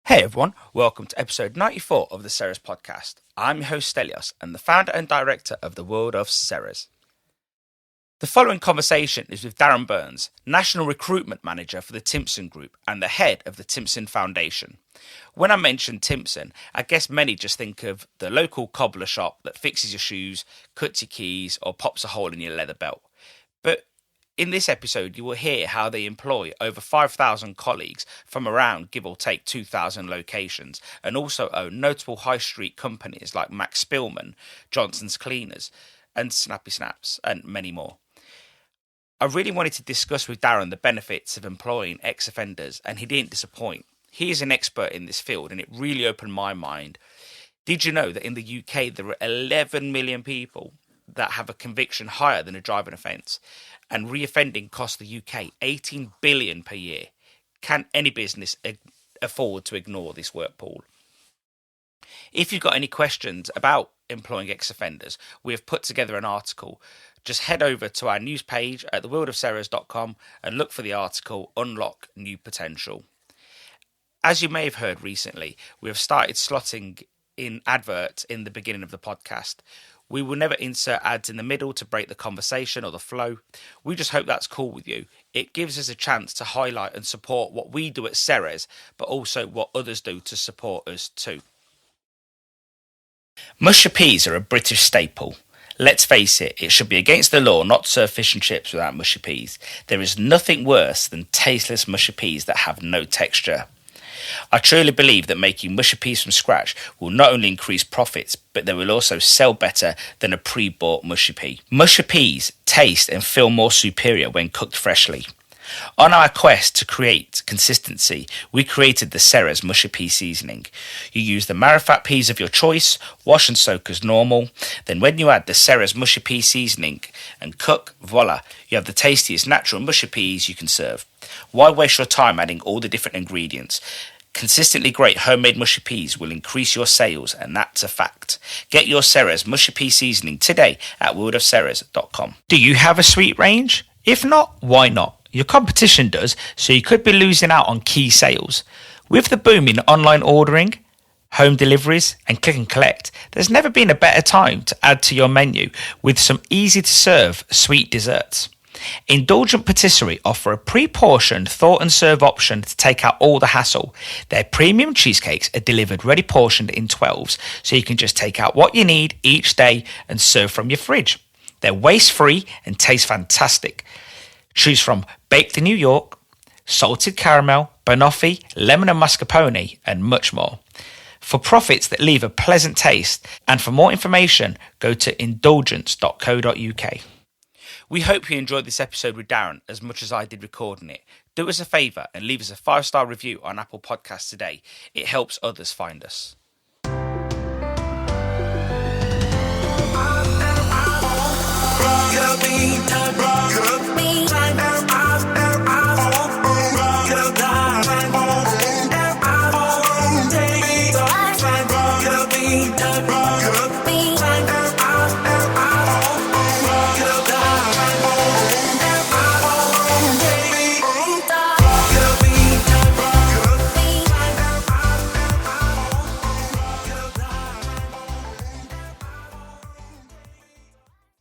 Hey everyone, welcome to episode 94 of the Ceres podcast. I'm your host Stelios and the founder and director of the world of Ceres. The following conversation is with Darren Burns, National Recruitment Manager for the Timpson Group and the head of the Timpson Foundation. When I mention Timpson, I guess many just think of the local cobbler shop that fixes your shoes, cuts your keys or pops a hole in your leather belt. But in this episode, you will hear how they employ over 5,000 colleagues from around, give or take, 2,000 locations, and also own notable high street companies like Max Spillman, Johnson's Cleaners, and Snappy Snaps, and many more. I really wanted to discuss with Darren the benefits of employing ex-offenders, and he didn't disappoint. He is an expert in this field, and it really opened my mind. Did you know that in the UK there are 11 million people that have a conviction higher than a driving offence? And reoffending costs the UK 18 billion per year. Can any business afford to ignore this work pool? If you've got any questions about employing ex-offenders, we have put together an article. Just head over to our news page at theworldofceres.com and look for the article Unlock New Potential. As you may have heard recently, we have started slotting in adverts in the beginning of the podcast. We will never insert ads in the middle to break the conversation or the flow. We just hope that's cool with you. It gives us a chance to highlight and support what we do at Ceres, but also what others do to support us too. Mushy peas are a British staple. Let's face it, it should be against the law not to serve fish and chips without mushy peas. There is nothing worse than tasteless mushy peas that have no texture. I truly believe that making mushy peas from scratch will not only increase profits, but they will also sell better than a pre-bought mushy pea. Mushy peas taste and feel more superior when cooked freshly. On our quest to create consistency, we created the Ceres mushy pea seasoning. You use the marrowfat peas of your choice, wash and soak as normal. Then when you add the Ceres mushy pea seasoning and cook, voila, you have the tastiest natural mushy peas you can serve. Why waste your time adding all the different ingredients? Consistently great homemade mushy peas will increase your sales, and that's a fact. Get your Ceres mushy pea seasoning today at worldofceres.com. Do you have a sweet range? If not, why not? Your competition does, so you could be losing out on key sales. With the boom in online ordering, home deliveries and click and collect, there's never been a better time to add to your menu with some easy to serve sweet desserts. Indulgent Patisserie offer a pre-portioned thought and serve option to take out all the hassle. Their premium cheesecakes are delivered ready portioned in 12s, so you can just take out what you need each day and serve from your fridge. They're waste-free and taste fantastic. Choose from baked in New York, salted caramel, banoffee, lemon and mascarpone, and much more. For profits that leave a pleasant taste, and for more information, go to indulgence.co.uk. We hope you enjoyed this episode with Darren as much as I did recording it. Do us a favour and leave us a 5-star review on Apple Podcasts today. It helps others find us.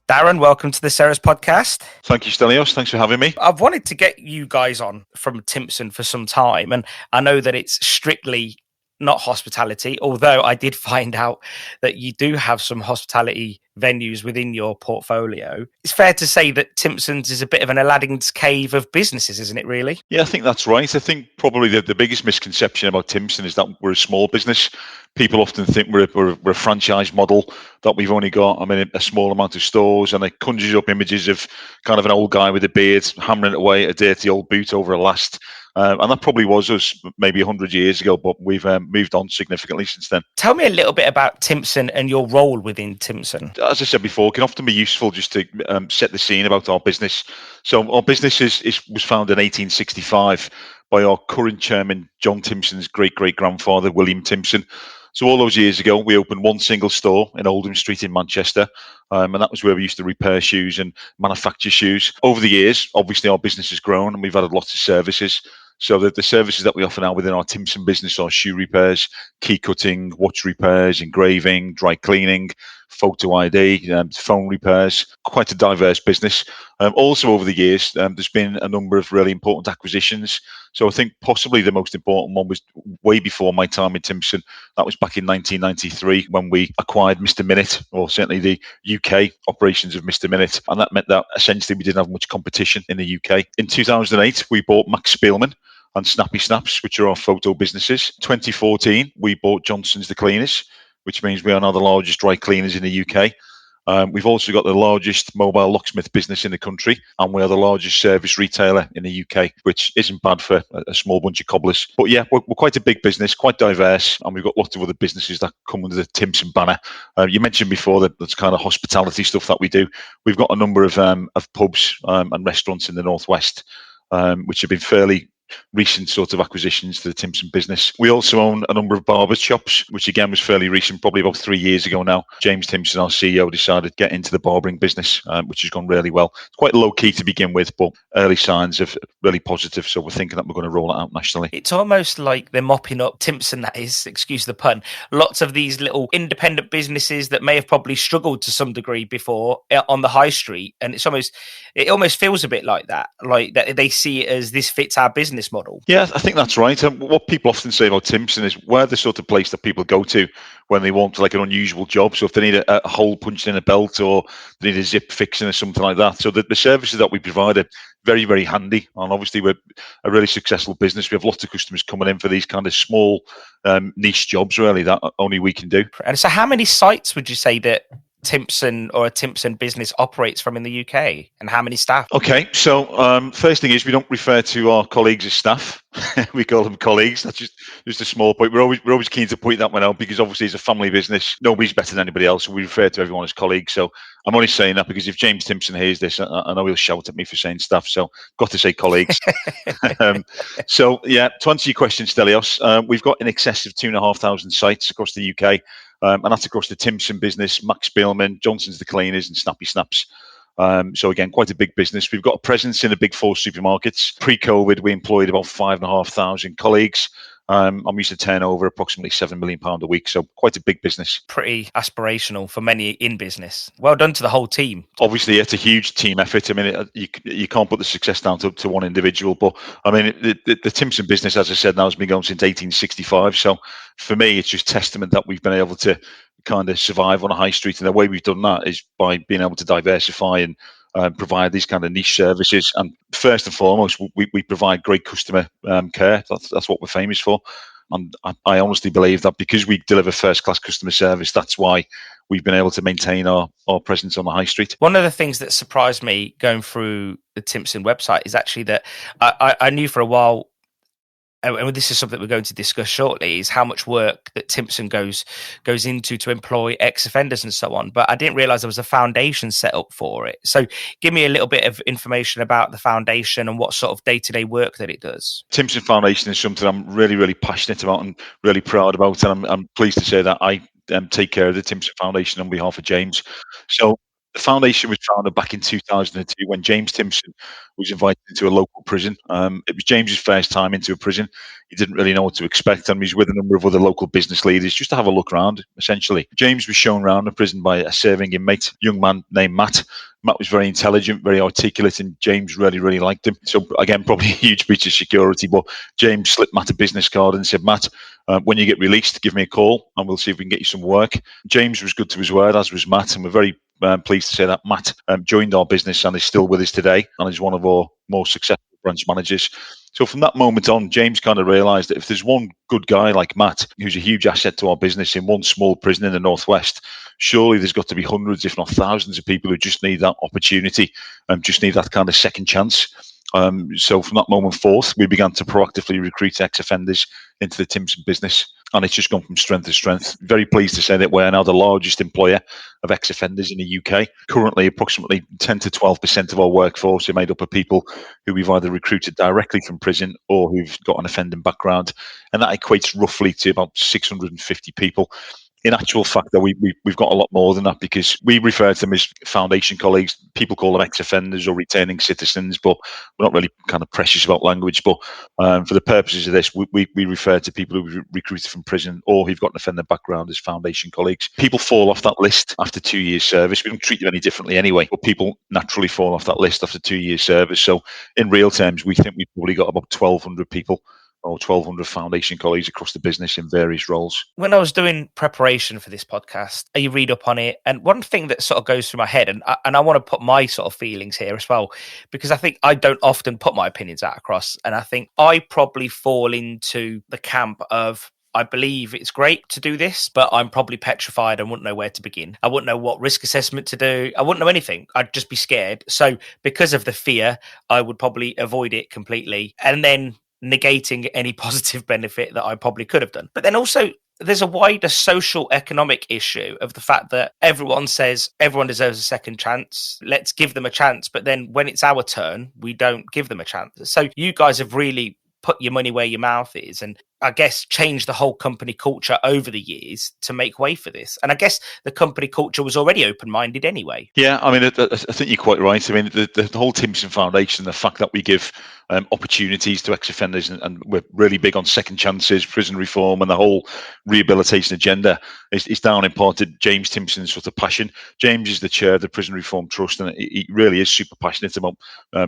Darren, welcome to the Ceres podcast. Thank you, Stelios. Thanks for having me. I've wanted to get you guys on from Timpson for some time, and I know that it's strictly not hospitality, although I did find out that you do have some hospitality venues within your portfolio. It's fair to say that Timpson's is a bit of an Aladdin's cave of businesses, isn't it, really? Yeah, I think that's right. I think probably the biggest misconception about Timpson is that we're a small business. People often think we're a franchise model, that we've only got, a small amount of stores, and it conjures up images of kind of an old guy with a beard hammering away at a dirty old boot over a last. And that probably was us maybe 100 years ago, but we've moved on significantly since then. Tell me a little bit about Timpson and your role within Timpson. As I said before, it can often be useful just to set the scene about our business. So our business was founded in 1865 by our current chairman, John Timpson's great-great-grandfather, William Timpson. So all those years ago, we opened one single store in Oldham Street in Manchester, and that was where we used to repair shoes and manufacture shoes. Over the years, obviously, our business has grown and we've added lots of services. So the services that we offer now within our Timpson business are shoe repairs, key cutting, watch repairs, engraving, dry cleaning, photo ID, phone repairs. Quite a diverse business. Also, over the years, there's been a number of really important acquisitions. So I think possibly the most important one was way before my time in Timpson. That was back in 1993 when we acquired Mr. Minute, or certainly the UK operations of Mr. Minute. And that meant that essentially we didn't have much competition in the UK. In 2008, we bought Max Spielman and Snappy Snaps, which are our photo businesses. 2014, we bought Johnson's the Cleaners, which means we are now the largest dry cleaners in the UK. We've also got the largest mobile locksmith business in the country, and we are the largest service retailer in the UK, which isn't bad for a small bunch of cobblers. But yeah, we're quite a big business, quite diverse, and we've got lots of other businesses that come under the Timpson banner. You mentioned before that that's kind of hospitality stuff that we do. We've got a number of pubs and restaurants in the Northwest, which have been fairly recent sort of acquisitions to the Timpson business. We also own a number of barber shops, which again was fairly recent, probably about 3 years ago now. James Timpson, our CEO, decided to get into the barbering business, which has gone really well. It's quite low key to begin with, but early signs are really positive. So we're thinking that we're going to roll it out nationally. It's almost like they're mopping up Timpson, that is, excuse the pun, lots of these little independent businesses that may have probably struggled to some degree before on the high street. And it almost feels a bit like that they see it as this fits our business model. Yeah, I think that's right. And what people often say about Timpson is we're the sort of place that people go to when they want like an unusual job. So if they need a hole punched in a belt, or they need a zip fixing or something like that. So the services that we provide are very, very handy. And obviously we're a really successful business. We have lots of customers coming in for these kind of small niche jobs, really, that only we can do. And so how many sites would you say that Timpson or a Timpson business operates from in the UK, and how many staff? Okay, so first thing is we don't refer to our colleagues as staff. We call them colleagues. That's just a small point. We're always keen to point that one out, because obviously it's a family business. Nobody's better than anybody else. So we refer to everyone as colleagues. So I'm only saying that because if James Timpson hears this, I know he'll shout at me for saying staff. So got to say colleagues. So yeah, to answer your question, Stelios, we've got in excess of 2,500 sites across the UK. And that's across the Timpson business, Max Spielman, Johnson's the Cleaners, and Snappy Snaps. So again, quite a big business. We've got a presence in the big four supermarkets. Pre-COVID, we employed about 5,500 colleagues. And we used to turn over approximately £7 million a week. So quite a big business. Pretty aspirational for many in business. Well done to the whole team. Obviously, it's a huge team effort. I mean, you can't put the success down to one individual. But I mean, the Timpson business, as I said, now has been going since 1865. So for me, it's just testament that we've been able to kind of survive on a high street. And the way we've done that is by being able to diversify and provide these kind of niche services. And first and foremost, we provide great customer care. That's what we're famous for. And I honestly believe that because we deliver first-class customer service, that's why we've been able to maintain our presence on the high street. One of the things that surprised me going through the Timpson website is actually that I knew for a while, and this is something we're going to discuss shortly, is how much work that Timpson goes into to employ ex-offenders and so on. But I didn't realise there was a foundation set up for it. So give me a little bit of information about the foundation and what sort of day-to-day work that it does. Timpson Foundation is something I'm really, really passionate about and really proud about. And I'm pleased to say that I take care of the Timpson Foundation on behalf of James. So the foundation was founded back in 2002 when James Timpson was invited into a local prison. It was James's first time into a prison. He didn't really know what to expect, and he was with a number of other local business leaders just to have a look around, essentially. James was shown around the prison by a serving inmate, a young man named Matt. Matt was very intelligent, very articulate, and James really, really liked him. So again, probably a huge breach of security, but James slipped Matt a business card and said, Matt, when you get released, give me a call and we'll see if we can get you some work. James was good to his word, as was Matt, and we're very pleased to say that Matt joined our business and is still with us today and is one of our more successful branch managers. So from that moment on, James kind of realised that if there's one good guy like Matt, who's a huge asset to our business in one small prison in the Northwest, surely there's got to be hundreds, if not thousands of people who just need that opportunity and just need that kind of second chance. So from that moment forth, we began to proactively recruit ex-offenders into the Timpson business. And it's just gone from strength to strength. Very pleased to say that we're now the largest employer of ex-offenders in the UK. Currently, approximately 10 to 12% of our workforce are made up of people who we've either recruited directly from prison or who've got an offending background. And that equates roughly to about 650 people. In actual fact, though, we've got a lot more than that, because we refer to them as foundation colleagues. People call them ex-offenders or returning citizens, but we're not really kind of precious about language. But for the purposes of this, we refer to people who were recruited from prison or who've got an offender background as foundation colleagues. People fall off that list after 2 years service. We don't treat them any differently anyway, but people naturally fall off that list after 2 years service. So in real terms, we think we've probably got about 1,200 people or 1,200 foundation colleagues across the business in various roles. When I was doing preparation for this podcast, you read up on it, and one thing that sort of goes through my head, and I want to put my sort of feelings here as well, because I think I don't often put my opinions out across, and I think I probably fall into the camp of, I believe it's great to do this, but I'm probably petrified and wouldn't know where to begin. I wouldn't know what risk assessment to do. I wouldn't know anything. I'd just be scared. So because of the fear, I would probably avoid it completely, and then negating any positive benefit that I probably could have done. But then also, there's a wider social economic issue of the fact that everyone says everyone deserves a second chance. Let's give them a chance. But then when it's our turn, we don't give them a chance. So you guys have really put your money where your mouth is, and I guess changed the whole company culture over the years to make way for this. And I guess the company culture was already open-minded anyway. Yeah, I mean, I think you're quite right. I mean, the whole Timpson Foundation, the fact that we give opportunities to ex-offenders, and we're really big on second chances, prison reform, and the whole rehabilitation agenda is down in part to James Timpson's sort of passion. James is the chair of the Prison Reform Trust, and he really is super passionate about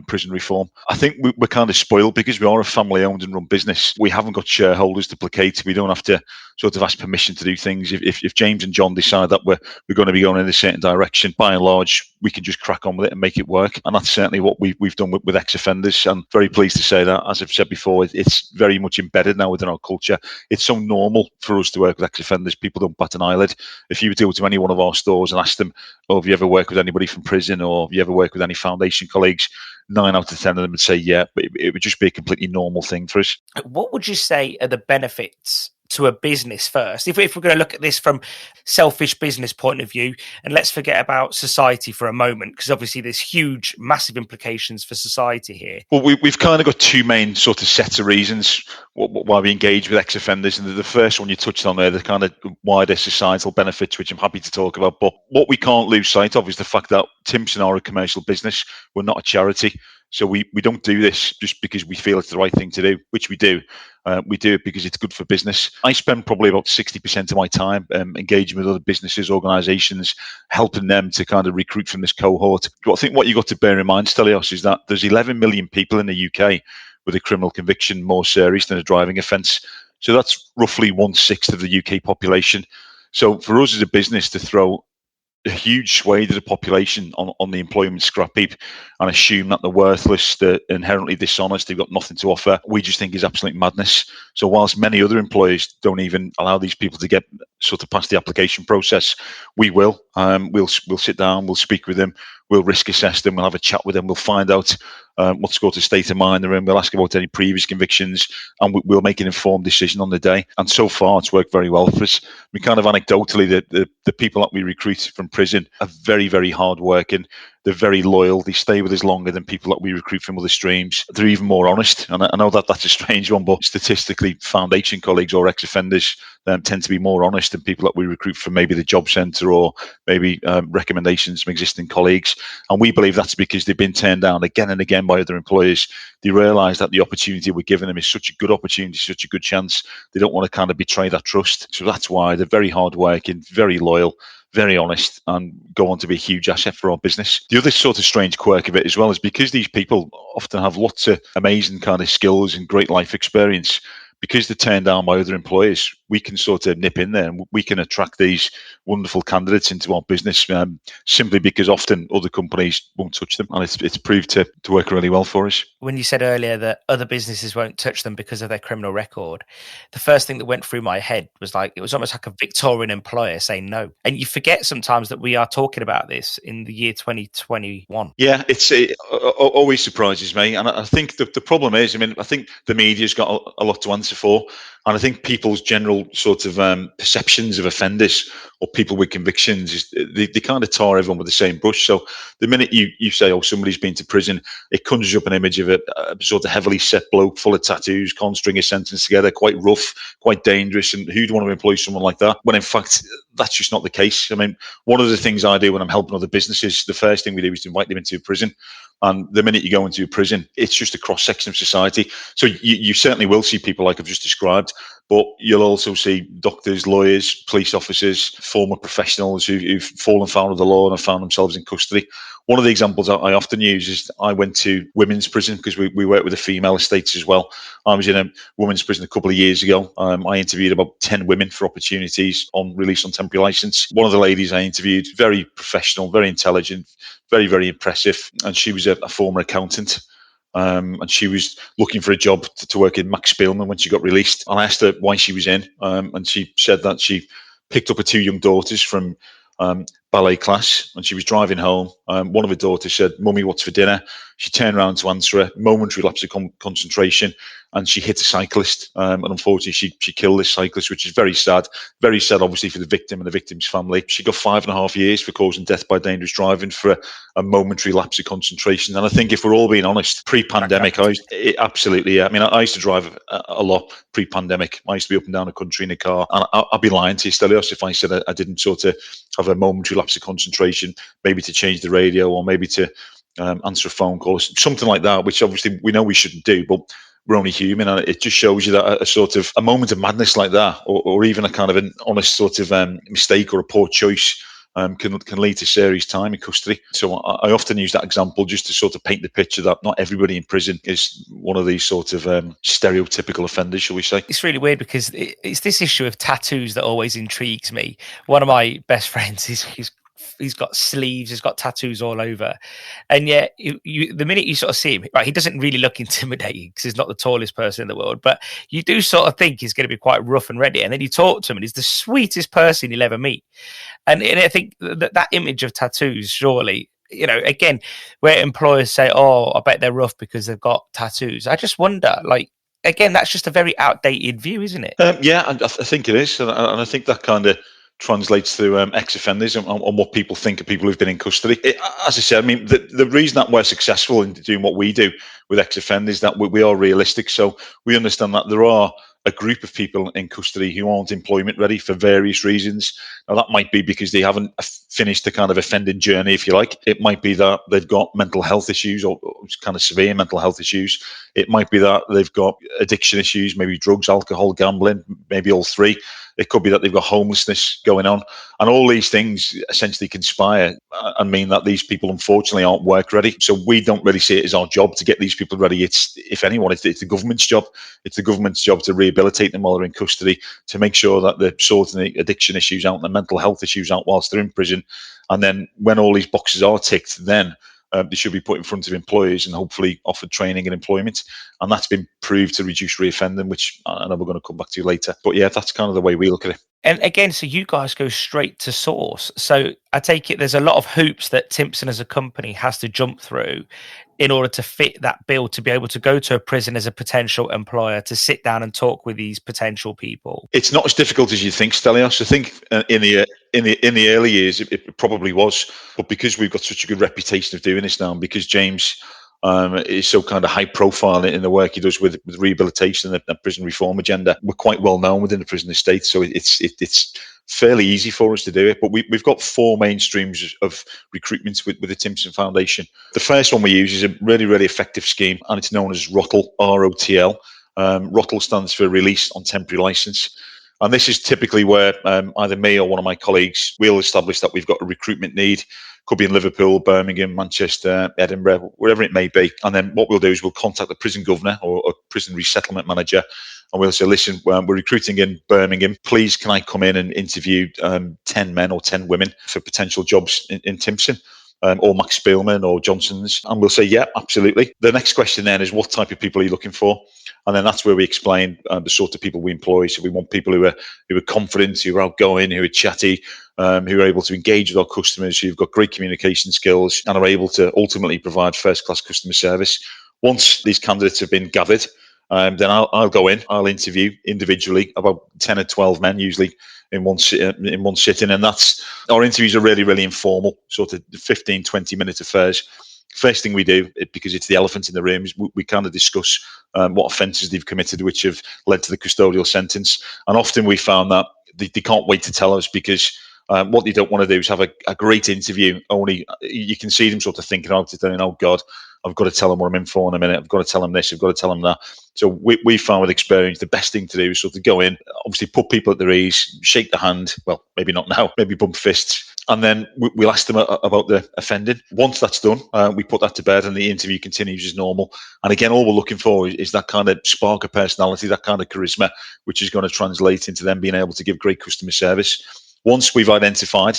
prison reform. I think we're kind of spoiled because we are a family-owned and run business. We haven't got shareholders to placate. We don't have to sort of ask permission to do things. If James and John decide that we're going to be going in a certain direction, by and large, we can just crack on with it and make it work. And that's certainly what we've done with ex-offenders. And very pleased to say that, as I've said before, it's very much embedded now within our culture. It's so normal for us to work with ex-offenders. People don't bat an eyelid. If you would go to any one of our stores and ask them, oh, have you ever worked with anybody from prison, or have you ever worked with any foundation colleagues, 9 out of 10 of them would say yeah, but it would just be a completely normal thing for us. What would you say are the benefits to a business first? If we're going to look at this from selfish business point of view, and let's forget about society for a moment, because obviously there's huge, massive implications for society here. Well, we've kind of got two main sort of sets of reasons why we engage with ex-offenders. And the first one you touched on there, the kind of wider societal benefits, which I'm happy to talk about. But what we can't lose sight of is the fact that Timpson are a commercial business. We're not a charity. So we don't do this just because we feel it's the right thing to do, which we do. We do it because it's good for business. I spend probably about 60% of my time engaging with other businesses, organisations, helping them to kind of recruit from this cohort. But I think what you've got to bear in mind, Stelios, is that there's 11 million people in the UK with a criminal conviction more serious than a driving offence. So that's roughly 1/6 of the UK population. So for us as a business to throw a huge swathe of the population on the employment scrap heap and assume that they're worthless, they're inherently dishonest, they've got nothing to offer, we just think is absolute madness. So whilst many other employers don't even allow these people to get sort of past the application process, we will. We'll sit down, we'll speak with them, we'll risk assess them, we'll have a chat with them, we'll find out what sort of state of mind they're in, we'll ask about any previous convictions, and we'll make an informed decision on the day. And so far, it's worked very well for us. We kind of anecdotally, the people that we recruit from prison are very, very hard working. They're very loyal. They stay with us longer than people that we recruit from other streams. They're even more honest. And I know that that's a strange one, but statistically, foundation colleagues or ex-offenders tend to be more honest than people that we recruit from maybe the job centre or maybe recommendations from existing colleagues. And we believe that's because they've been turned down again and again by other employers. They realise that the opportunity we're giving them is such a good opportunity, such a good chance. They don't want to kind of betray that trust. So that's why they're very hardworking, very loyal, very honest, and go on to be a huge asset for our business. The other sort of strange quirk of it as well is because these people often have lots of amazing kind of skills and great life experience, because they're turned down by other employers, we can sort of nip in there and we can attract these wonderful candidates into our business simply because often other companies won't touch them. And it's proved to work really well for us. When you said earlier that other businesses won't touch them because of their criminal record, the first thing that went through my head was like, it was almost like a Victorian employer saying no. And you forget sometimes that we are talking about this in the year 2021. Yeah, it always surprises me. And I think the problem is, I mean, I think the media's got a lot to answer for. And I think people's general general sort of perceptions of offenders or people with convictions is they kind of tar everyone with the same brush. So the minute you say, oh, somebody's been to prison, it conjures up an image of a sort of heavily set bloke full of tattoos, can't string a sentence together, quite rough, quite dangerous, and who'd want to employ someone like that? When in fact, that's just not the case. I mean, one of the things I do when I'm helping other businesses, the first thing we do is to invite them into a prison. And the minute you go into a prison, it's just a cross-section of society. So you certainly will see people like I've just described, but you'll also see doctors, lawyers, police officers, former professionals who've fallen foul of the law and have found themselves in custody. One of the examples I often use is I went to women's prison because we work with the female estates as well. I was in a women's prison a couple of years ago. I interviewed about 10 women for opportunities on release on temporary license. One of the ladies I interviewed, very professional, very intelligent, very, very impressive. And she was a former accountant. And she was looking for a job to work in Max Spielman when she got released. And I asked her why she was in. And she said that she picked up her 2 young daughters from ballet class, and she was driving home. One of her daughters said, "Mummy, what's for dinner?" She turned around to answer her, momentary lapse of concentration, and she hit a cyclist. And unfortunately, she killed this cyclist, which is very sad. Very sad, obviously, for the victim and the victim's family. She got 5.5 years for causing death by dangerous driving for a momentary lapse of concentration. And I think if we're all being honest, pre-pandemic, absolutely, yeah. I mean, I used to drive a lot pre-pandemic. I used to be up and down the country in a car, and I'd be lying to you, Stelios, if I said I didn't sort of have a momentary lapse of concentration, maybe to change the radio or maybe to answer a phone call, something like that, which obviously we know we shouldn't do, but we're only human, and it just shows you that a sort of a moment of madness like that, or even a kind of an honest sort of mistake or a poor choice can lead to serious time in custody. So I often use that example just to sort of paint the picture that not everybody in prison is one of these sort of stereotypical offenders, shall we say. It's really weird because it's this issue of tattoos that always intrigues me. One of my best friends, he's got sleeves, he's got tattoos all over, and yet the minute you sort of see him, right, he doesn't really look intimidating because he's not the tallest person in the world, but you do sort of think he's going to be quite rough and ready, and then you talk to him and he's the sweetest person you'll ever meet. And I think that image of tattoos, surely, you know, again, where employers say, oh, I bet they're rough because they've got tattoos, I just wonder, like, again, that's just a very outdated view, isn't it? Yeah, and I think it is, and I think that kind of translates to ex-offenders and what people think of people who've been in custody. As I said, I mean, the reason that we're successful in doing what we do with ex-offenders is that we are realistic. So we understand that there are a group of people in custody who aren't employment ready for various reasons. Now, that might be because they haven't finished the kind of offending journey, if you like. It might be that they've got mental health issues or kind of severe mental health issues. It might be that they've got addiction issues, maybe drugs, alcohol, gambling, maybe all three. It could be that they've got homelessness going on. And all these things essentially conspire and mean that these people, unfortunately, aren't work ready. So we don't really see it as our job to get these people ready. It's, if anyone, it's the government's job. It's the government's job to rehabilitate them while they're in custody, to make sure that they're sorting the addiction issues out and the mental health issues out whilst they're in prison. And then when all these boxes are ticked, then they should be put in front of employers and hopefully offered training and employment. And that's been proved to reduce reoffending, which I know we're going to come back to later. But yeah, that's kind of the way we look at it. And again, so you guys go straight to source. So I take it there's a lot of hoops that Timpson as a company has to jump through in order to fit that bill, to be able to go to a prison as a potential employer, to sit down and talk with these potential people. It's not as difficult as you think, Stelios. I think in the early years it probably was, but because we've got such a good reputation of doing this now, and because James is so kind of high profile in the work he does with rehabilitation and the prison reform agenda, we're quite well known within the prison estate. So it's fairly easy for us to do it. But we've got 4 main streams of recruitment with the Timpson Foundation. The first one we use is a really, really effective scheme, and it's known as ROTL, ROTL. ROTL stands for Release on Temporary License. And this is typically where either me or one of my colleagues will establish that we've got a recruitment need. Could be in Liverpool, Birmingham, Manchester, Edinburgh, wherever it may be. And then what we'll do is we'll contact the prison governor or a prison resettlement manager, and we'll say, listen, we're recruiting in Birmingham. Please, can I come in and interview 10 men or 10 women for potential jobs in Timpson? Or Max Spielman or Johnson's? And we'll say, yeah, absolutely. The next question then is, what type of people are you looking for? And then that's where we explain the sort of people we employ. So we want people who are confident, who are outgoing, who are chatty, who are able to engage with our customers, who've got great communication skills and are able to ultimately provide first-class customer service. Once these candidates have been gathered, Then I'll go in. I'll interview individually about 10 or 12 men, usually in one sitting, and that's our interviews are really, really informal, sort of 15, 20-minute affairs. First thing we do, because it's the elephant in the room, is we kind of discuss what offences they've committed, which have led to the custodial sentence. And often we found that they can't wait to tell us, because what they don't want to do is have a great interview. Only you can see them sort of thinking about it, thinking, "Oh God, I've got to tell them what I'm in for in a minute. I've got to tell them this. I've got to tell them that." So we found with experience, the best thing to do is sort of go in, obviously put people at their ease, shake the hand. Well, maybe not now, maybe bump fists. And then we'll ask them about the offending. Once that's done, we put that to bed and the interview continues as normal. And again, all we're looking for is that kind of spark of personality, that kind of charisma, which is going to translate into them being able to give great customer service. Once we've identified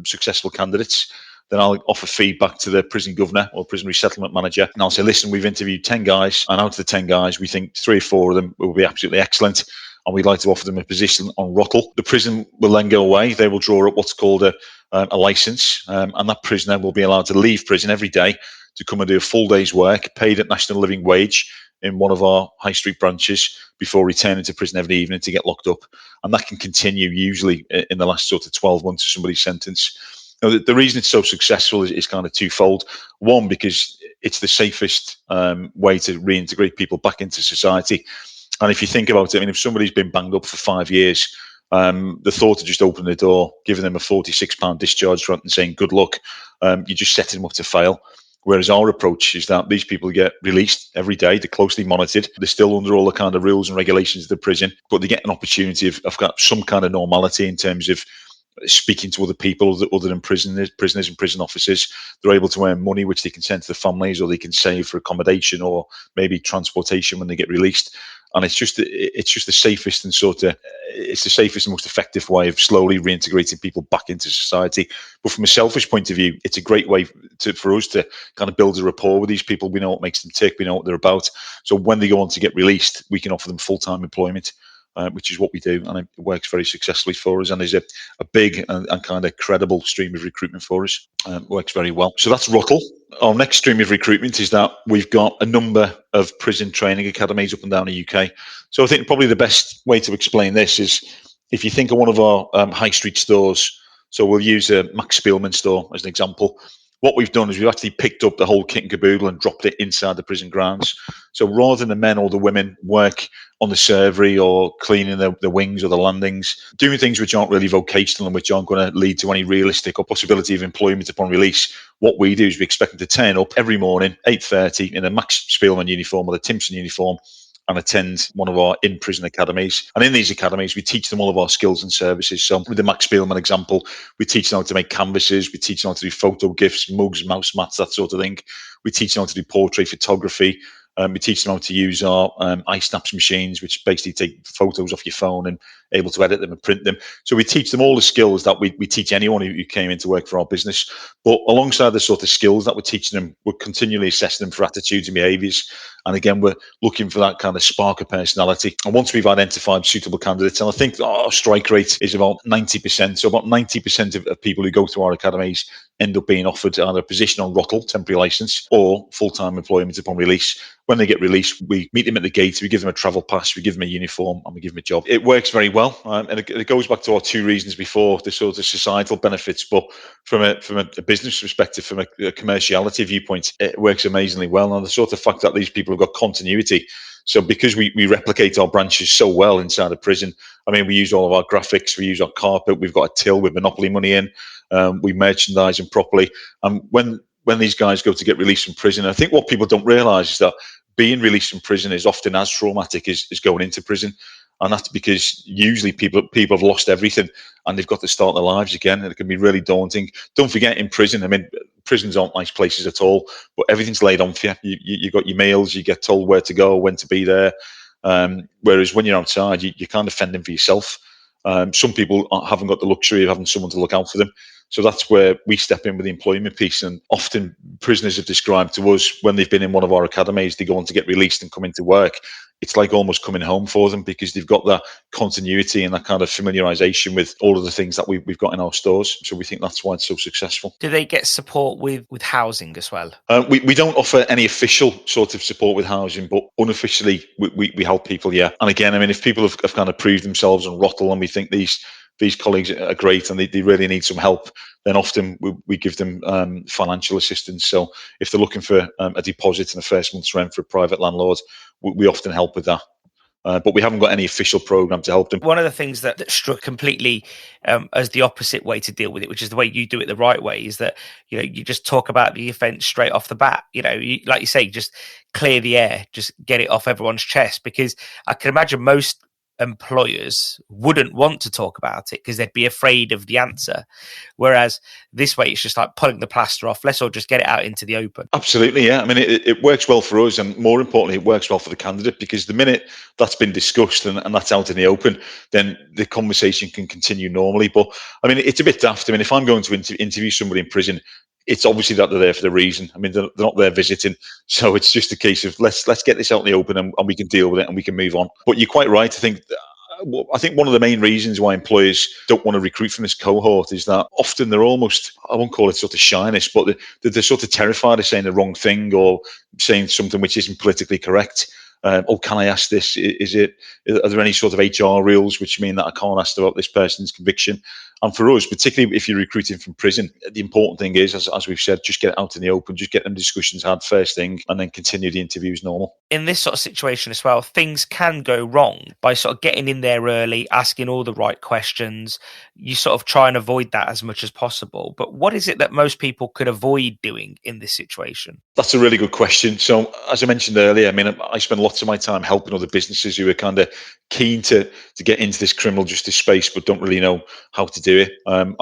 successful candidates, then I'll offer feedback to the prison governor or prison resettlement manager. And I'll say, listen, we've interviewed 10 guys, and out of the 10 guys, we think 3 or 4 of them will be absolutely excellent, and we'd like to offer them a position on Rottle. The prison will then go away. They will draw up what's called a licence, and that prisoner will be allowed to leave prison every day to come and do a full day's work, paid at national living wage, in one of our high street branches before returning to prison every evening to get locked up. And that can continue usually in the last sort of 12 months of somebody's sentence. Now, the reason it's so successful is kind of twofold. One, because it's the safest way to reintegrate people back into society. And if you think about it, I mean, if somebody's been banged up for 5 years, the thought of just opening the door, giving them a £46 discharge rather than saying good luck, you're just setting them up to fail. Whereas our approach is that these people get released every day. They're closely monitored. They're still under all the kind of rules and regulations of the prison, but they get an opportunity of got some kind of normality in terms of speaking to other people other than prisoners and prison officers. They're able to earn money which they can send to the families, or they can save for accommodation or maybe transportation when they get released. And it's just the safest and it's the safest and most effective way of slowly reintegrating people back into society. But from a selfish point of view, it's a great way for us to kind of build a rapport with these people. We know what makes them tick. We know what they're about. So when they go on to get released, we can offer them full-time employment, which is what we do, and it works very successfully for us, and is a big and kind of credible stream of recruitment for us. Works very well. So that's Rottle. Our next stream of recruitment is that we've got a number of prison training academies up and down the UK. So I think probably the best way to explain this is if you think of one of our high street stores. So we'll use a Max Spielman store as an example. What we've done is we've actually picked up the whole kit and caboodle and dropped it inside the prison grounds. So rather than the men or the women work on the servery or cleaning the wings or the landings, doing things which aren't really vocational and which aren't going to lead to any realistic or possibility of employment upon release, what we do is we expect them to turn up every morning, 8:30, in a Max Spielman uniform or the Timpson uniform, and attend one of our in-prison academies. And in these academies, we teach them all of our skills and services. So with the Max Spielman example, we teach them how to make canvases, we teach them how to do photo gifts, mugs, mouse mats, that sort of thing. We teach them how to do portrait photography. We teach them how to use our iSnaps machines, which basically take photos off your phone and able to edit them and print them. So we teach them all the skills that we teach anyone who came in to work for our business. But alongside the sort of skills that we're teaching them, we're continually assessing them for attitudes and behaviours. And again, we're looking for that kind of spark of personality. And once we've identified suitable candidates, and I think our strike rate is about 90%. So about 90% of people who go through our academies end up being offered either a position on Rottle, temporary licence, or full-time employment upon release. When they get released, we meet them at the gate, we give them a travel pass, we give them a uniform, and we give them a job. It works very well, and it goes back to our 2 reasons before, the sort of societal benefits, but from a business perspective, from a commerciality viewpoint, it works amazingly well. And the sort of fact that these people have got continuity. So because we replicate our branches so well inside a prison, I mean, we use all of our graphics, we use our carpet, we've got a till with Monopoly money in, we merchandise them properly. And when these guys go to get released from prison, I think what people don't realise is that being released from prison is often as traumatic as going into prison. And that's because usually people have lost everything and they've got to start their lives again, and it can be really daunting. Don't forget, in prison, I mean, prisons aren't nice places at all, but everything's laid on for you. You got your meals, you get told where to go, when to be there. Whereas when you're outside, you're kind of fending for yourself. Some people haven't got the luxury of having someone to look out for them. So that's where we step in with the employment piece. And often prisoners have described to us when they've been in one of our academies, they go on to get released and come into work. It's like almost coming home for them because they've got that continuity and that kind of familiarization with all of the things that we've got in our stores. So we think that's why it's so successful. Do they get support with housing as well? We don't offer any official sort of support with housing, but unofficially we help people, yeah. And again, I mean, if people have kind of proved themselves on Rottle and we think these colleagues are great and they really need some help, then often we give them financial assistance. So if they're looking for a deposit and a first month's rent for a private landlord, we often help with that. But we haven't got any official program to help them. One of the things that struck completely as the opposite way to deal with it, which is the way you do it the right way, is that, you know, you just talk about the offence straight off the bat. You know, like you say, just clear the air, just get it off everyone's chest, because I can imagine most employers wouldn't want to talk about it because they'd be afraid of the answer. Whereas this way, it's just like pulling the plaster off. Let's all just get it out into the open. Absolutely, yeah. I mean, it works well for us, and more importantly, it works well for the candidate, because the minute that's been discussed and that's out in the open, then the conversation can continue normally. But I mean, it's a bit daft. I mean, if I'm going to interview somebody in prison, it's obviously that they're there for the reason. I mean, they're not there visiting. So it's just a case of let's get this out in the open and we can deal with it and we can move on. But you're quite right. I think one of the main reasons why employers don't want to recruit from this cohort is that often they're almost, I won't call it sort of shyness, but they're sort of terrified of saying the wrong thing or saying something which isn't politically correct. Can I ask this? Are there any sort of HR rules which mean that I can't ask about this person's conviction? And for us, particularly if you're recruiting from prison, the important thing is, as we've said, just get it out in the open, just get them discussions had first thing, and then continue the interviews normal. In this sort of situation as well, things can go wrong by sort of getting in there early, asking all the right questions. You sort of try and avoid that as much as possible. But what is it that most people could avoid doing in this situation? That's a really good question. So, as I mentioned earlier, I mean, I spend lots of my time helping other businesses who are kind of keen to get into this criminal justice space, but don't really know how to do it. And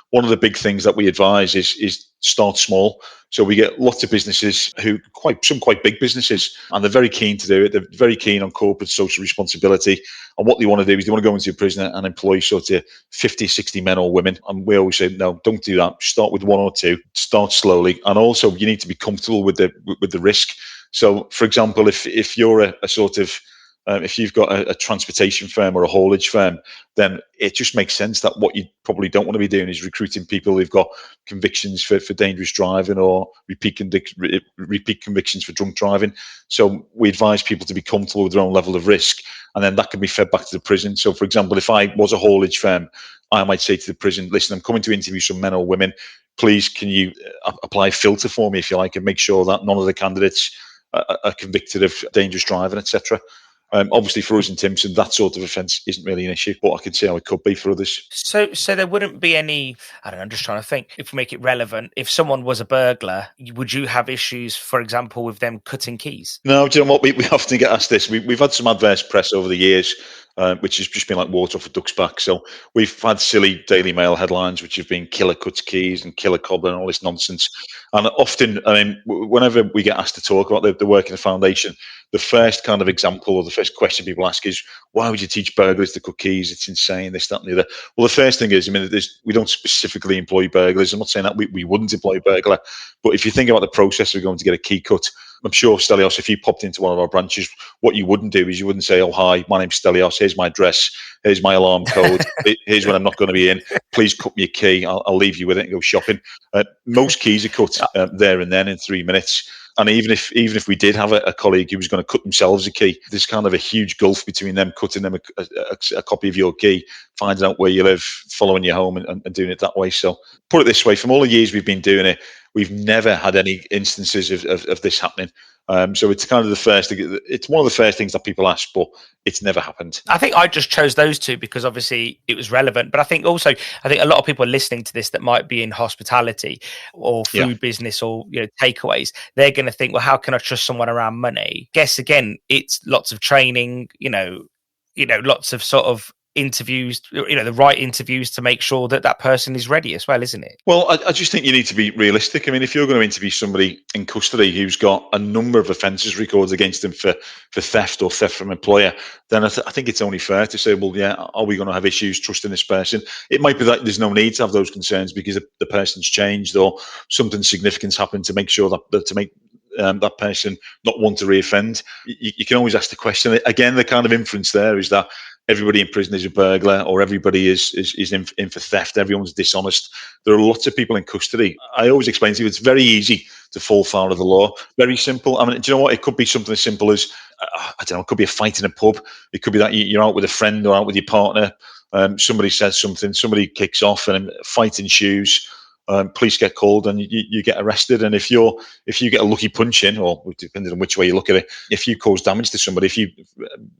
one of the big things that we advise is start small. So we get lots of businesses some quite big businesses, and they're very keen to do it. They're very keen on corporate social responsibility. And what they want to do is they want to go into a prison and employ sort of 50, 60 men or women. And we always say, no, don't do that. Start with one or two, start slowly. And also you need to be comfortable with the risk. So for example, if you're a sort of if you've got a transportation firm or a haulage firm, then it just makes sense that what you probably don't want to be doing is recruiting people who've got convictions for dangerous driving or repeat convictions for drunk driving. So we advise people to be comfortable with their own level of risk, and then that can be fed back to the prison. So for example, if I was a haulage firm, I might say to the prison, listen, I'm coming to interview some men or women. Please, can you apply a filter for me, if you like, and make sure that none of the candidates are convicted of dangerous driving, etc. Obviously, for us in Timpson, that sort of offence isn't really an issue, but I can see how it could be for others. So there wouldn't be any, I don't know, I'm just trying to think, if we make it relevant, if someone was a burglar, would you have issues, for example, with them cutting keys? No, do you know what? We often get asked this. We've had some adverse press over the years, which has just been like water off a duck's back. So we've had silly Daily Mail headlines, which have been killer cuts keys and killer cobbler and all this nonsense. And often, I mean, whenever we get asked to talk about the work in the foundation, the first kind of example or the first question people ask is, why would you teach burglars to cut keys? It's insane, this, that, and the other. Well, the first thing is, I mean, we don't specifically employ burglars. I'm not saying that we wouldn't employ a burglar, but if you think about the process of going to get a key cut, I'm sure, Stelios, if you popped into one of our branches, what you wouldn't do is you wouldn't say, oh, hi, my name's Stelios, here's my address, here's my alarm code, here's when I'm not going to be in, please cut me a key, I'll leave you with it and go shopping. Most keys are cut there and then in 3 minutes. And even if we did have a colleague who was going to cut themselves a key, there's kind of a huge gulf between them cutting them a copy of your key, finding out where you live, following you home and doing it that way. So put it this way, from all the years we've been doing it, we've never had any instances of this happening. So it's kind of it's one of the first things that people ask, but it's never happened. I think I just chose those two because obviously it was relevant. But I think a lot of people are listening to this that might be in hospitality or food business or takeaways. They're going to think, well, how can I trust someone around money? Guess again, it's lots of training, lots of sort of interviews, the right interviews to make sure that that person is ready as well, isn't it? Well, I just think you need to be realistic. I mean, if you're going to interview somebody in custody who's got a number of offences recorded against them for theft or theft from employer, then I think it's only fair to say, well, yeah, are we going to have issues trusting this person? It might be that there's no need to have those concerns because the person's changed or something significant's happened to make sure that to make that person not want to reoffend. You can always ask the question. Again, the kind of inference there is that everybody in prison is a burglar or everybody is in for theft. Everyone's dishonest. There are lots of people in custody. I always explain to you, it's very easy to fall foul of the law. Very simple. I mean, do you know what? It could be something as simple as, I don't know, it could be a fight in a pub. It could be that you're out with a friend or out with your partner. Somebody says something, somebody kicks off and a fight ensues. Police get called and you get arrested. And if you get a lucky punch in, or depending on which way you look at it, if you cause damage to somebody, if you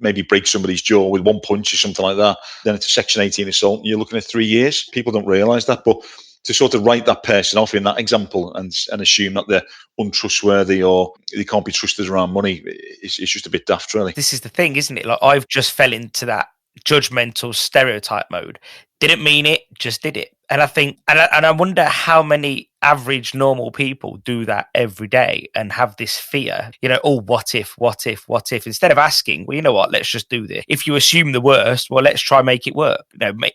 maybe break somebody's jaw with one punch or something like that, then it's a Section 18 assault. And you're looking at 3 years. People don't realise that, but to sort of write that person off in that example and assume that they're untrustworthy or they can't be trusted around money is just a bit daft, really. This is the thing, isn't it? Like, I've just fell into that judgmental stereotype mode. Didn't mean it, just did it. And I think, and I wonder how many average normal people do that every day and have this fear, what if, instead of asking, well, you know what, let's just do this. If you assume the worst, well, let's try make it work.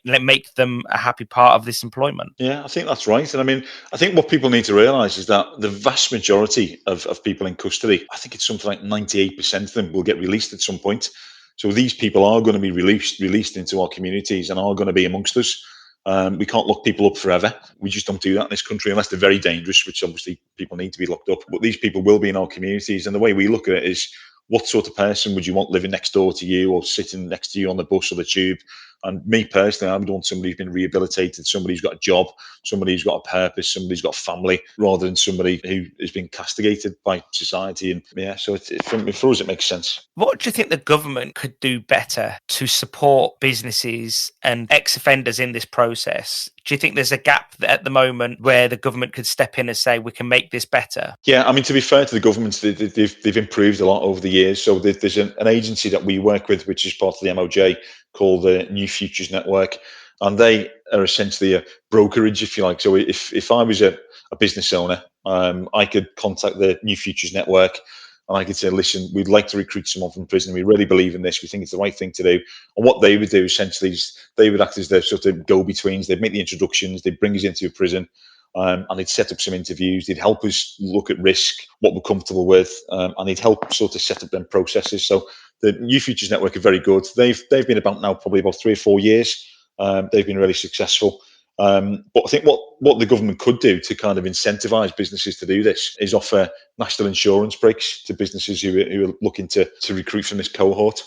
Make them a happy part of this employment. Yeah, I think that's right. And I mean, I think what people need to realise is that the vast majority of people in custody, I think it's something like 98% of them will get released at some point. So these people are going to be released into our communities and are going to be amongst us. We can't lock people up forever. We just don't do that in this country unless they're very dangerous, which obviously people need to be locked up. But these people will be in our communities. And the way we look at it is, what sort of person would you want living next door to you or sitting next to you on the bus or the tube? And me personally, I would want somebody who's been rehabilitated, somebody who's got a job, somebody who's got a purpose, somebody who's got a family, rather than somebody who has been castigated by society. And yeah, so for us, it makes sense. What do you think the government could do better to support businesses and ex-offenders in this process? Do you think there's a gap at the moment where the government could step in and say, we can make this better? Yeah, I mean, to be fair to the government, they've improved a lot over the years. So there's an agency that we work with, which is part of the MOJ, called the New Futures Network. And they are essentially a brokerage, if you like. So if I was a business owner, I could contact the New Futures Network and I could say, listen, we'd like to recruit someone from prison. We really believe in this. We think it's the right thing to do. And what they would do essentially is they would act as their sort of go-betweens. They'd make the introductions. They'd bring us into a prison and they'd set up some interviews. They'd help us look at risk, what we're comfortable with, and they'd help sort of set up them processes. So the New Futures Network are very good. They've been about now probably about 3 or 4 years. They've been really successful. But I think what the government could do to kind of incentivise businesses to do this is offer national insurance breaks to businesses who are looking to recruit from this cohort.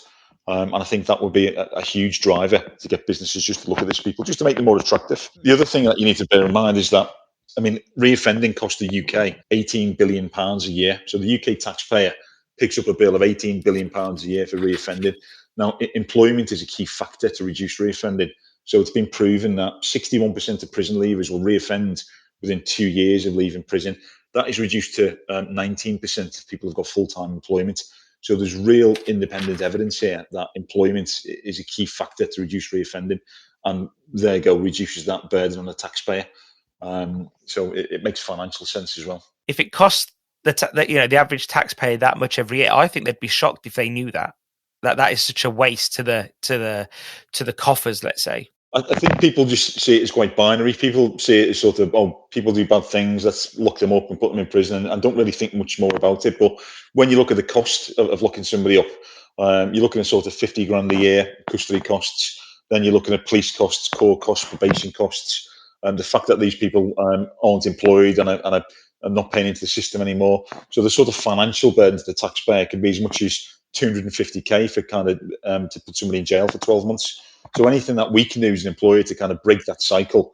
And I think that would be a huge driver to get businesses just to look at these people, just to make them more attractive. The other thing that you need to bear in mind is that, I mean, reoffending costs the UK £18 billion a year. So the UK taxpayer picks up a bill of £18 billion a year for reoffending. Now, employment is a key factor to reduce reoffending. So it's been proven that 61% of prison leavers will reoffend within 2 years of leaving prison. That is reduced to 19% of people who've got full-time employment. So there's real independent evidence here that employment is a key factor to reduce reoffending. And there you go, reduces that burden on the taxpayer. So it makes financial sense as well. If it costs the average taxpayer that much every year, I think they'd be shocked if they knew that is such a waste to the coffers, let's say. I think people just see it as quite binary. People see it as sort of, people do bad things, let's lock them up and put them in prison, and don't really think much more about it. But when you look at the cost of locking somebody up, you're looking at sort of 50 grand a year custody costs. Then you're looking at police costs, court costs, probation costs, and the fact that these people aren't employed and are not paying into the system anymore. So the sort of financial burden to the taxpayer can be as much as 250k for kind of to put somebody in jail for 12 months. So anything that we can do as an employer to kind of break that cycle,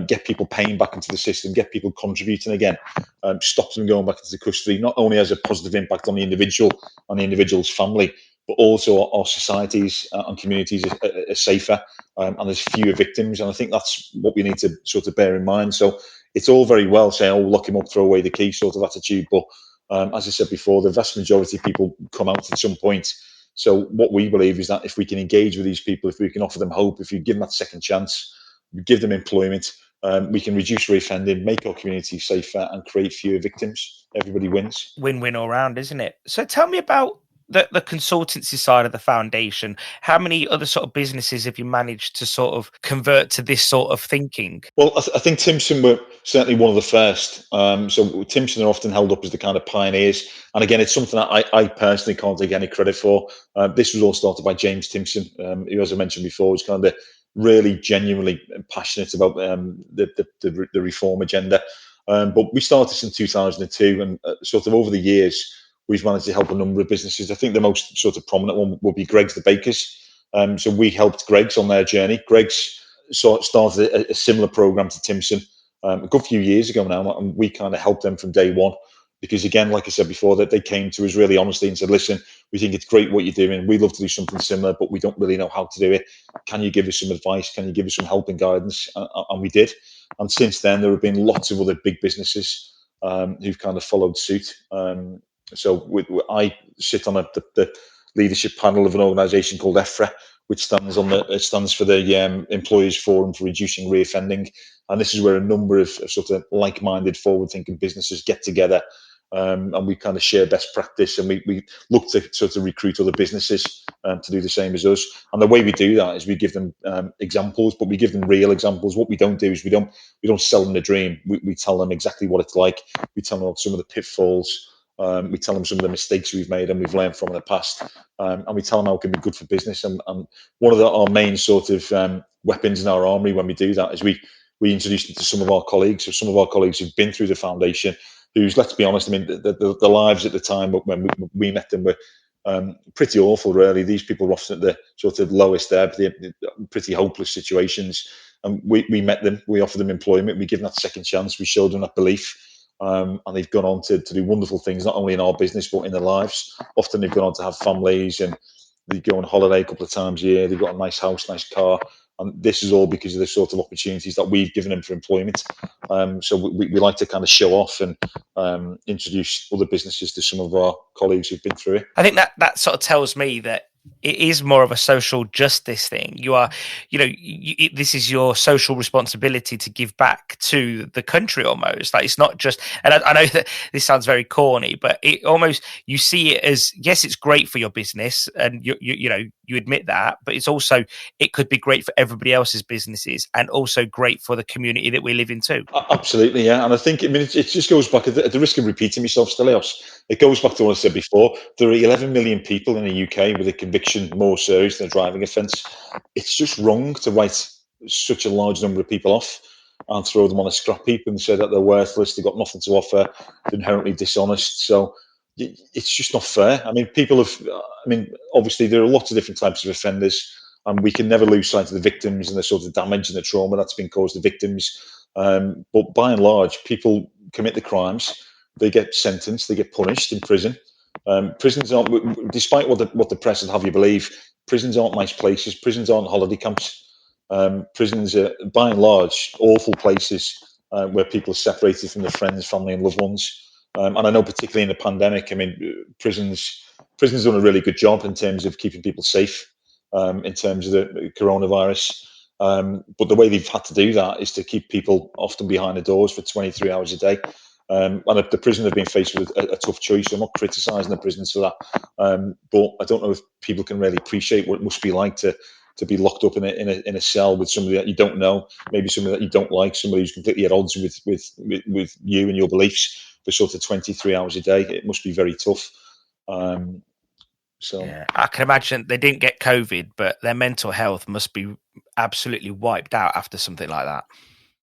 get people paying back into the system, get people contributing again, stop them going back into the custody, not only has a positive impact on the individual, on the individual's family, but also our societies and communities are safer, and there's fewer victims. And I think that's what we need to sort of bear in mind. So it's all very well saying, lock him up, throw away the key sort of attitude. But as I said before, the vast majority of people come out at some point. So what we believe is that if we can engage with these people, if we can offer them hope, if we give them that second chance, we give them employment, we can reduce reoffending, make our community safer, and create fewer victims. Everybody wins. Win-win all round, isn't it? So tell me about the consultancy side of the foundation. How many other sort of businesses have you managed to sort of convert to this sort of thinking? Well, I think Timpson were certainly one of the first. So Timpson are often held up as the kind of pioneers. And again, it's something that I personally can't take any credit for. This was all started by James Timpson, who, as I mentioned before, was kind of really genuinely passionate about the reform agenda. But we started this in 2002, and sort of over the years, we've managed to help a number of businesses. I think the most sort of prominent one will be Greggs the Bakers. So we helped Greggs on their journey. Greggs started a similar program to Timpson a good few years ago now, and we kind of helped them from day one. Because again, like I said before, that they came to us really honestly and said, "Listen, we think it's great what you're doing. We'd love to do something similar, but we don't really know how to do it. Can you give us some advice? Can you give us some help and guidance?" And we did. And since then, there have been lots of other big businesses who've kind of followed suit. I sit on the leadership panel of an organisation called EFRA, which stands for the Employers Forum for Reducing Reoffending, and this is where a number of sort of like-minded, forward-thinking businesses get together, and we kind of share best practice, and we look to sort of recruit other businesses to do the same as us. And the way we do that is we give them examples, but we give them real examples. What we don't do is we don't sell them the dream. We tell them exactly what it's like. We tell them some of the pitfalls. We tell them some of the mistakes we've made and we've learned from in the past, and we tell them how it can be good for business. And one of our main sort of weapons in our armory when we do that is we introduce it to some of our colleagues. So some of our colleagues who've been through the foundation, who's, let's be honest, I mean, the lives at the time when we met them were pretty awful, really. These people were often at the sort of lowest ebb, the pretty hopeless situations. And we met them, we offered them employment, we give them that second chance, we showed them that belief. And they've gone on to do wonderful things, not only in our business, but in their lives. Often they've gone on to have families and they go on holiday a couple of times a year. They've got a nice house, nice car. And this is all because of the sort of opportunities that we've given them for employment. So we like to kind of show off and introduce other businesses to some of our colleagues who've been through it. I think that sort of tells me that it is more of a social justice thing. You are, this is your social responsibility to give back to the country almost. Like, it's not just, and I know that this sounds very corny, but it almost, you see it as, yes, it's great for your business and you admit that, but it's also, it could be great for everybody else's businesses and also great for the community that we live in too. Absolutely, yeah. And I think, it just goes back, at the risk of repeating myself, Stelios, it goes back to what I said before. There are 11 million people in the UK with a conviction more serious than a driving offence. It's just wrong to write such a large number of people off and throw them on a scrap heap and say that they're worthless, they've got nothing to offer, they're inherently dishonest. So it's just not fair. I mean, obviously there are lots of different types of offenders, and we can never lose sight of the victims and the sort of damage and the trauma that's been caused to victims. But by and large, people commit the crimes, they get sentenced, they get punished in prison. Prisons aren't, despite what the press would have you believe, prisons aren't nice places. Prisons aren't holiday camps. Prisons are, by and large, awful places where people are separated from their friends, family, and loved ones. And I know, particularly in the pandemic, I mean, prisons done a really good job in terms of keeping people safe, in terms of the coronavirus. But the way they've had to do that is to keep people often behind the doors for 23 hours a day. And the prison have been faced with a tough choice. So I'm not criticising the prisons for that, but I don't know if people can really appreciate what it must be like to be locked up in a cell with somebody that you don't know, maybe somebody that you don't like, somebody who's completely at odds with you and your beliefs for sort of 23 hours a day. It must be very tough. Yeah, I can imagine they didn't get COVID, but their mental health must be absolutely wiped out after something like that.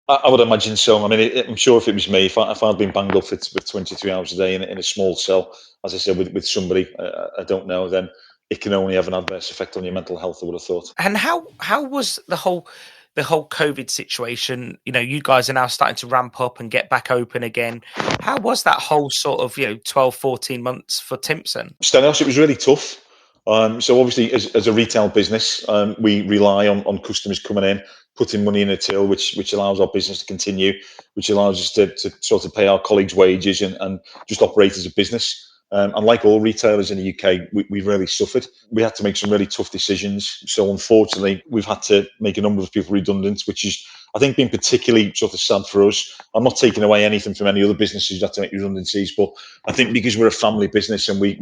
I would imagine so. I mean, I'm sure if it was me, if I'd been banged up with 23 hours a day in a small cell, as I said, with somebody I don't know, then it can only have an adverse effect on your mental health, I would have thought. And how was the whole COVID situation? You guys are now starting to ramp up and get back open again. How was that whole sort of 12, 14 months for Timpson? Stelios, it was really tough. So obviously, as a retail business, we rely on customers coming in, putting money in a till, which allows our business to continue, which allows us to sort of pay our colleagues' wages and just operate as a business. And like all retailers in the UK, we really suffered. We had to make some really tough decisions. So unfortunately, we've had to make a number of people redundant, which is, I think, been particularly sort of sad for us. I'm not taking away anything from any other businesses who had to make redundancies, but I think because we're a family business and we've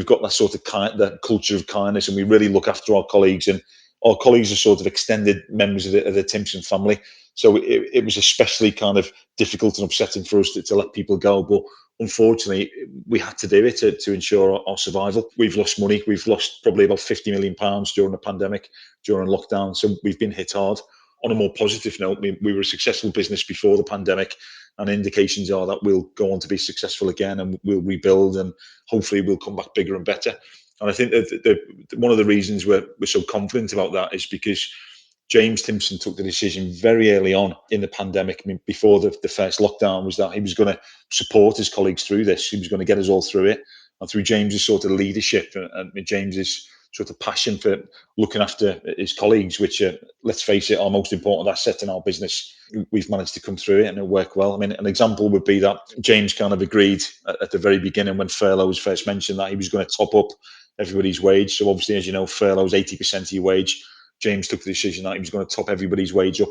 got that sort of that culture of kindness, and we really look after our colleagues, and our colleagues are sort of extended members of the Timpson family. So it was especially kind of difficult and upsetting for us to let people go. But unfortunately, we had to do it to ensure our survival. We've lost money. We've lost probably about £50 million during the pandemic, during lockdown. So we've been hit hard. On a more positive note, we were a successful business before the pandemic, and indications are that we'll go on to be successful again, and we'll rebuild, and hopefully we'll come back bigger and better. And I think that one of the reasons we're so confident about that is because James Timpson took the decision very early on in the pandemic. I mean, before the first lockdown, was that he was going to support his colleagues through this. He was going to get us all through it. And through James's sort of leadership and James's sort of passion for looking after his colleagues, which, let's face it, our most important asset in our business, we've managed to come through it and it worked well. I mean, an example would be that James kind of agreed at the very beginning, when furlough was first mentioned, that he was going to top up everybody's wage. So obviously, as you know, furlough is 80% of your wage. James took the decision that he was going to top everybody's wage up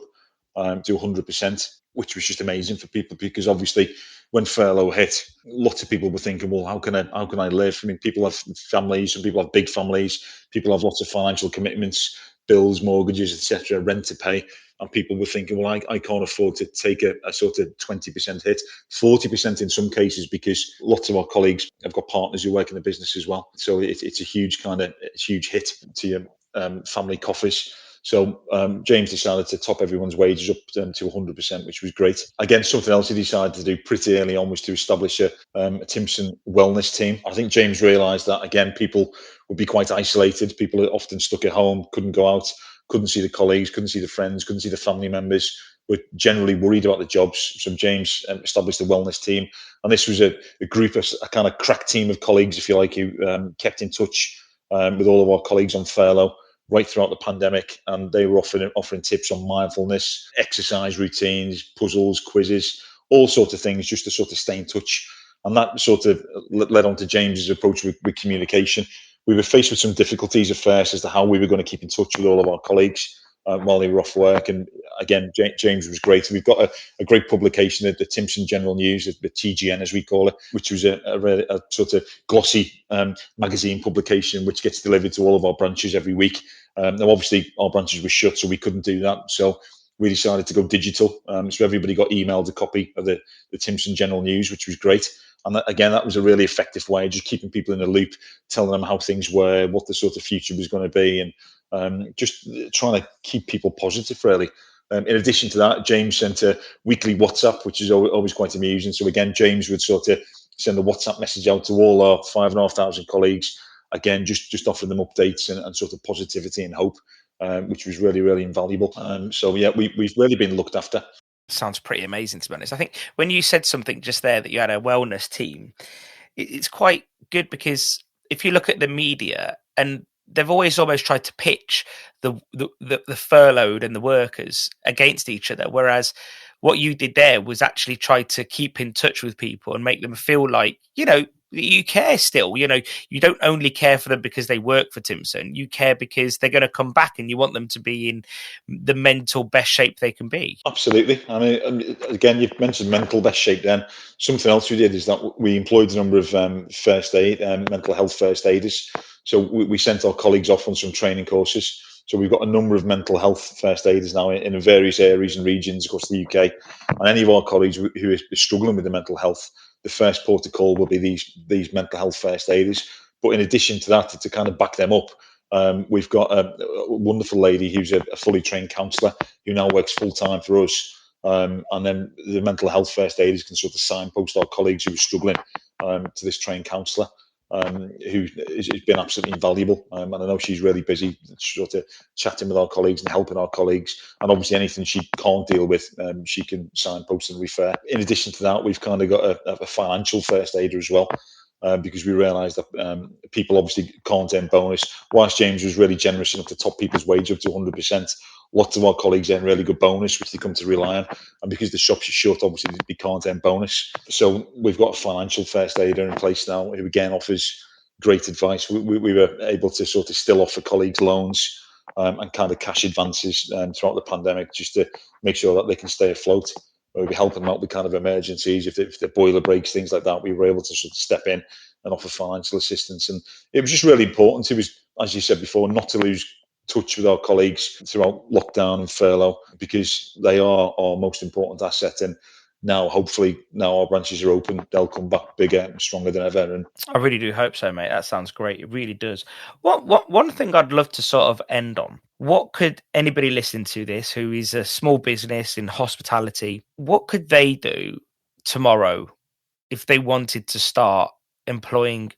to 100%, which was just amazing for people, because obviously when furlough hit, lots of people were thinking, well, how can I live? I mean, people have families, and people have big families, people have lots of financial commitments, bills, mortgages, etc., rent to pay. And people were thinking, well, I can't afford to take a sort of 20% hit, 40% in some cases, because lots of our colleagues have got partners who work in the business as well. So it's a huge hit to your family coffers. So James decided to top everyone's wages up to 100%, which was great. Again, something else he decided to do pretty early on was to establish a Timpson wellness team. I think James realised that, again, people would be quite isolated. People are often stuck at home, couldn't go out, couldn't see the colleagues, couldn't see the friends, couldn't see the family members, were generally worried about the jobs. So James established a wellness team. And this was a group, a kind of crack team of colleagues, if you like, who kept in touch with all of our colleagues on furlough right throughout the pandemic, and they were offering tips on mindfulness, exercise routines, puzzles, quizzes, all sorts of things, just to sort of stay in touch. And that sort of led on to James's approach with communication. We were faced with some difficulties at first as to how we were going to keep in touch with all of our colleagues while they were off work. And again, James was great. We've got a great publication, the Timpson General News, the TGN as we call it, which was a sort of glossy magazine publication which gets delivered to all of our branches every week. Now, obviously, our branches were shut, so we couldn't do that. So we decided to go digital. So everybody got emailed a copy of the Timpson General News, which was great. And that was a really effective way of just keeping people in the loop, telling them how things were, what the sort of future was going to be, and just trying to keep people positive, really. In addition to that, James sent a weekly WhatsApp, which is always quite amusing. So again, James would sort of send a WhatsApp message out to all our 5,500 colleagues, again, just offering them updates and sort of positivity and hope, which was really, really invaluable. So yeah, we've really been looked after. Sounds pretty amazing, to be honest. I think when you said something just there that you had a wellness team, it's quite good, because if you look at the media, and they've always almost tried to pitch the furloughed and the workers against each other, whereas what you did there was actually try to keep in touch with people and make them feel like, you care still. You don't only care for them because they work for Timpson. You care because they're going to come back, and you want them to be in the mental best shape they can be. Absolutely. I mean, again, you've mentioned mental best shape then. Something else we did is that we employed a number of first aid, mental health first aiders. So we sent our colleagues off on some training courses. So we've got a number of mental health first aiders now in various areas and regions across the UK. And any of our colleagues who are struggling with the mental health, the first port of call will be these mental health first aiders. But in addition to that, to kind of back them up, we've got a wonderful lady who's a fully trained counsellor who now works full time for us. And then the mental health first aiders can sort of signpost our colleagues who are struggling to this trained counsellor, who has been absolutely invaluable. And I know she's really busy sort of chatting with our colleagues and helping our colleagues. And obviously anything she can't deal with, she can signpost and refer. In addition to that, we've kind of got a financial first aider as well. Because we realised that people obviously can't earn bonus. Whilst James was really generous enough to top people's wage up to 100%, lots of our colleagues earn really good bonus, which they come to rely on. And because the shops are shut, obviously they can't earn bonus. So we've got a financial first aider in place now who again offers great advice. We were able to sort of still offer colleagues loans and kind of cash advances throughout the pandemic, just to make sure that they can stay afloat. We help them out with kind of emergencies. If the boiler breaks, things like that, we were able to sort of step in and offer financial assistance. And it was just really important. It was, as you said before, not to lose touch with our colleagues throughout lockdown and furlough, because they are our most important asset. And now, hopefully, now our branches are open, they'll come back bigger and stronger than ever. And I really do hope so, mate. That sounds great. It really does. One thing I'd love to sort of end on. What could anybody listening to this who is a small business in hospitality, what could they do tomorrow if they wanted to start employing,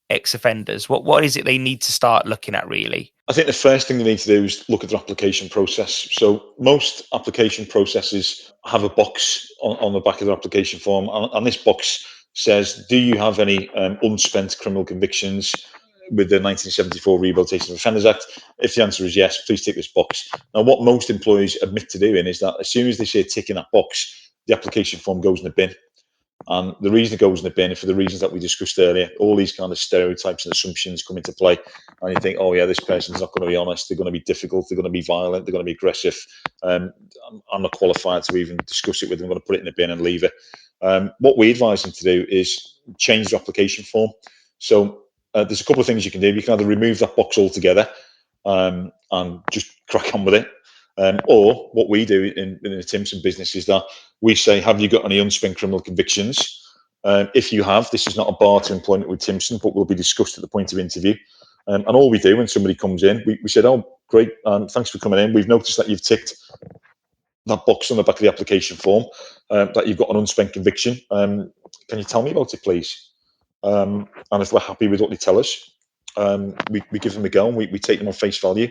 ex-offenders? What is it they need to start looking at, really? I think the first thing they need to do is look at their application process. So most application processes have a box on the back of their application form, and this box says, do you have any unspent criminal convictions with the 1974 Rehabilitation of Offenders Act? If the answer is yes, please tick this box. Now, what most employees admit to doing is that as soon as they say tick in that box, the application form goes in the bin. And the reason it goes in the bin, for the reasons that we discussed earlier, all these kind of stereotypes and assumptions come into play. And you think, oh, yeah, this person's not going to be honest. They're going to be difficult. They're going to be violent. They're going to be aggressive. I'm not qualified to even discuss it with them. I'm going to put it in the bin and leave it. What we advise them to do is change their application form. So there's a couple of things you can do. You can either remove that box altogether and just crack on with it. Or what we do in the Timpson business is that we say, have you got any unspent criminal convictions? If you have, this is not a bar to employment with Timpson, but will be discussed at the point of interview. And all we do when somebody comes in, we said, oh, great, thanks for coming in. We've noticed that you've ticked that box on the back of the application form, that you've got an unspent conviction. Can you tell me about it, please? And if we're happy with what they tell us, we give them a go and we take them on face value.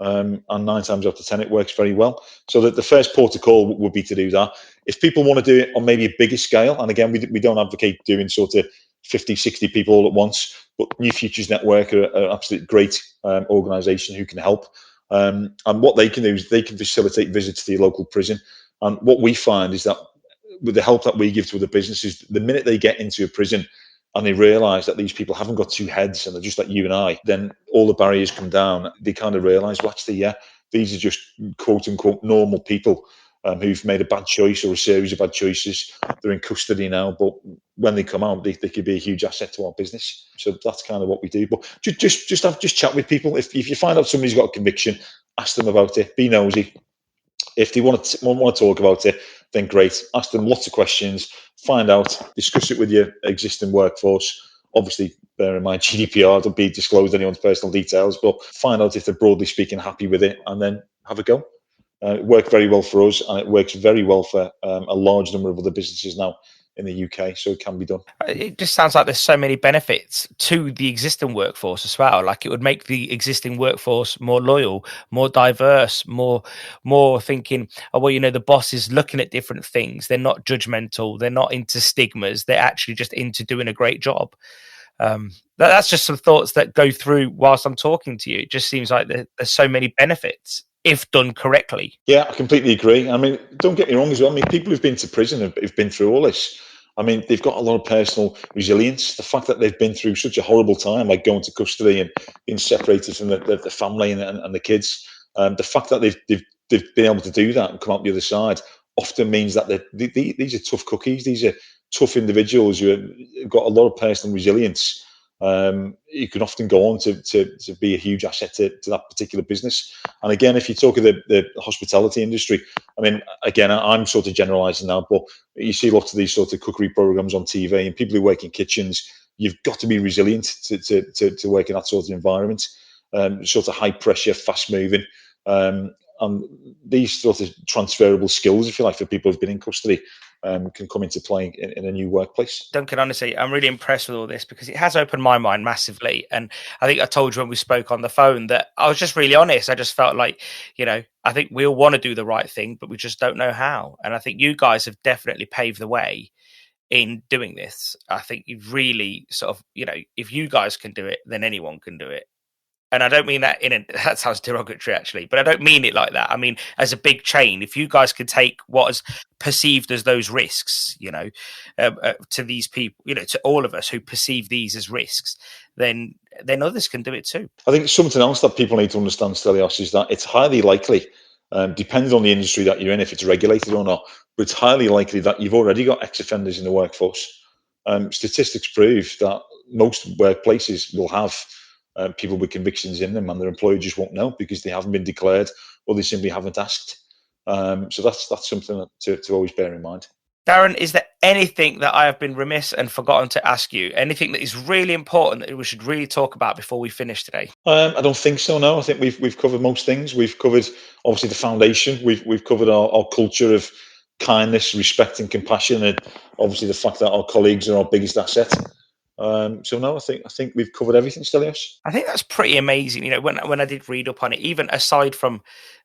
And 9 times out of 10, it works very well. So that the first port of call would be to do that. If people want to do it on maybe a bigger scale, and again, we don't advocate doing sort of 50, 60 people all at once, but New Futures Network are an absolutely great organisation who can help. And what they can do is they can facilitate visits to your local prison. And what we find is that with the help that we give to other businesses, the minute they get into a prison, and they realise that these people haven't got two heads and they're just like you and I, then all the barriers come down. They kind of realise, well, actually, yeah, these are just quote unquote normal people who've made a bad choice or a series of bad choices. They're in custody now, but when they come out, they could be a huge asset to our business. So that's kind of what we do. But just chat with people. If you find out somebody's got a conviction, ask them about it. Be nosy. If they want to talk about it, then great. Ask them lots of questions, find out, discuss it with your existing workforce. Obviously, bear in mind GDPR, don't be disclosed anyone's personal details, but find out if they're broadly speaking happy with it, and then have a go. It worked very well for us, and it works very well for a large number of other businesses now in the UK, so it can be done. It just sounds like there's so many benefits to the existing workforce as well. Like it would make the existing workforce more loyal, more diverse, more thinking, oh, well, the boss is looking at different things. They're not judgmental. They're not into stigmas. They're actually just into doing a great job. That's just some thoughts that go through whilst I'm talking to you. It just seems like there's so many benefits if done correctly. Yeah, I completely agree. I mean, don't get me wrong as well. I mean, people who've been to prison have been through all this. I mean, they've got a lot of personal resilience. The fact that they've been through such a horrible time, like going to custody and being separated from the family and the kids, the fact that they've been able to do that and come out the other side often means that these are tough cookies. These are tough individuals who have got a lot of personal resilience. You can often go on to be a huge asset to that particular business. And again, if you talk of the hospitality industry, I mean, again, I'm sort of generalising now, but you see lots of these sort of cookery programs on TV and people who work in kitchens. You've got to be resilient to work in that sort of environment, sort of high pressure, fast moving. And these sort of transferable skills, if you like, for people who've been in custody, can come into play in a new workplace. Duncan, honestly, I'm really impressed with all this because it has opened my mind massively. And I think I told you when we spoke on the phone that I was just really honest. I just felt like, I think we all want to do the right thing, but we just don't know how. And I think you guys have definitely paved the way in doing this. I think you've really sort of, if you guys can do it, then anyone can do it. and I don't mean that that sounds derogatory actually, but I don't mean it like that. I mean, as a big chain, if you guys could take what is perceived as those risks, to these people, to all of us who perceive these as risks, then others can do it too. I think something else that people need to understand, Stelios, is that it's highly likely, depending on the industry that you're in, if it's regulated or not, but it's highly likely that you've already got ex-offenders in the workforce. Statistics prove that most workplaces will have people with convictions in them, and their employer just won't know because they haven't been declared or they simply haven't asked. So that's something to always bear in mind. Darren, is there anything that I have been remiss and forgotten to ask you? Anything that is really important that we should really talk about before we finish today? I don't think so. No, I think we've covered most things. We've covered obviously the foundation. We've covered our culture of kindness, respect, and compassion, and obviously the fact that our colleagues are our biggest asset. So no, I think we've covered everything, Stelios. I think that's pretty amazing. When I did read up on it, even aside from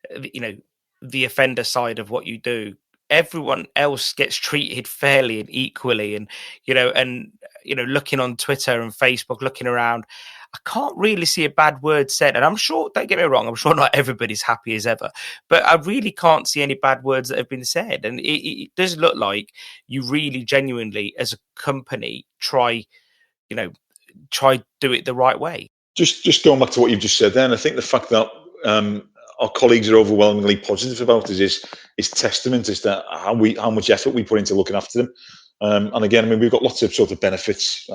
the offender side of what you do, everyone else gets treated fairly and equally. And looking on Twitter and Facebook, looking around, I can't really see a bad word said. And I'm sure, don't get me wrong, I'm sure not everybody's happy as ever, but I really can't see any bad words that have been said. And it does look like you really genuinely, as a company, try do it the right way. Just going back to what you've just said then, I think the fact that our colleagues are overwhelmingly positive about us is testament as to how much effort we put into looking after them. And again, I mean, we've got lots of sort of benefits,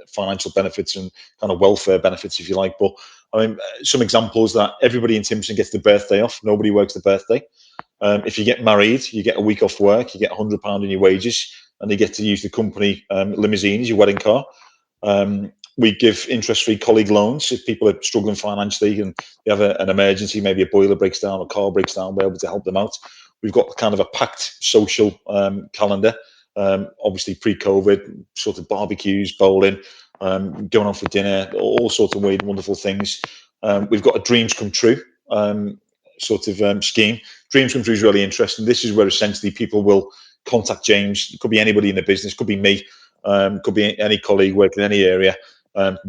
financial benefits and kind of welfare benefits, if you like. But I mean, some examples that everybody in Timpson gets the birthday off. Nobody works the birthday. If you get married, you get a week off work. You get £100 in your wages, and you get to use the company limousine as your wedding car. We give interest-free colleague loans if people are struggling financially and they have an emergency, maybe a boiler breaks down, a car breaks down, we're able to help them out. We've got kind of a packed social calendar. Obviously pre-COVID, sort of barbecues, bowling, going out for dinner, all sorts of weird, wonderful things. We've got a dreams come true scheme. Dreams come true is really interesting. This is where essentially people will contact James. It could be anybody in the business, could be me, could be any colleague working in any area.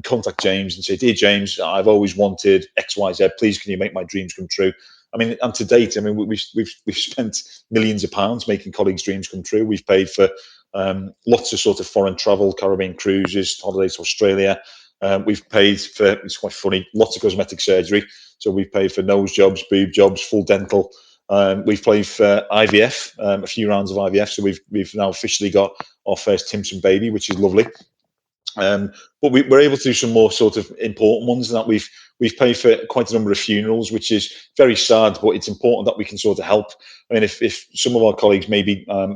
Contact James and say, "Dear James, I've always wanted X, Y, Z. Please, can you make my dreams come true?" I mean, and to date, I mean, we've spent millions of pounds making colleagues' dreams come true. We've paid for lots of sort of foreign travel, Caribbean cruises, holidays to Australia. We've paid for, it's quite funny, lots of cosmetic surgery. So we've paid for nose jobs, boob jobs, full dental. We've paid for IVF, a few rounds of IVF. So we've now officially got our first Timpson baby, which is lovely. But we're able to do some more sort of important ones that we've paid for quite a number of funerals, which is very sad, but it's important that we can sort of help. I mean, if some of our colleagues maybe are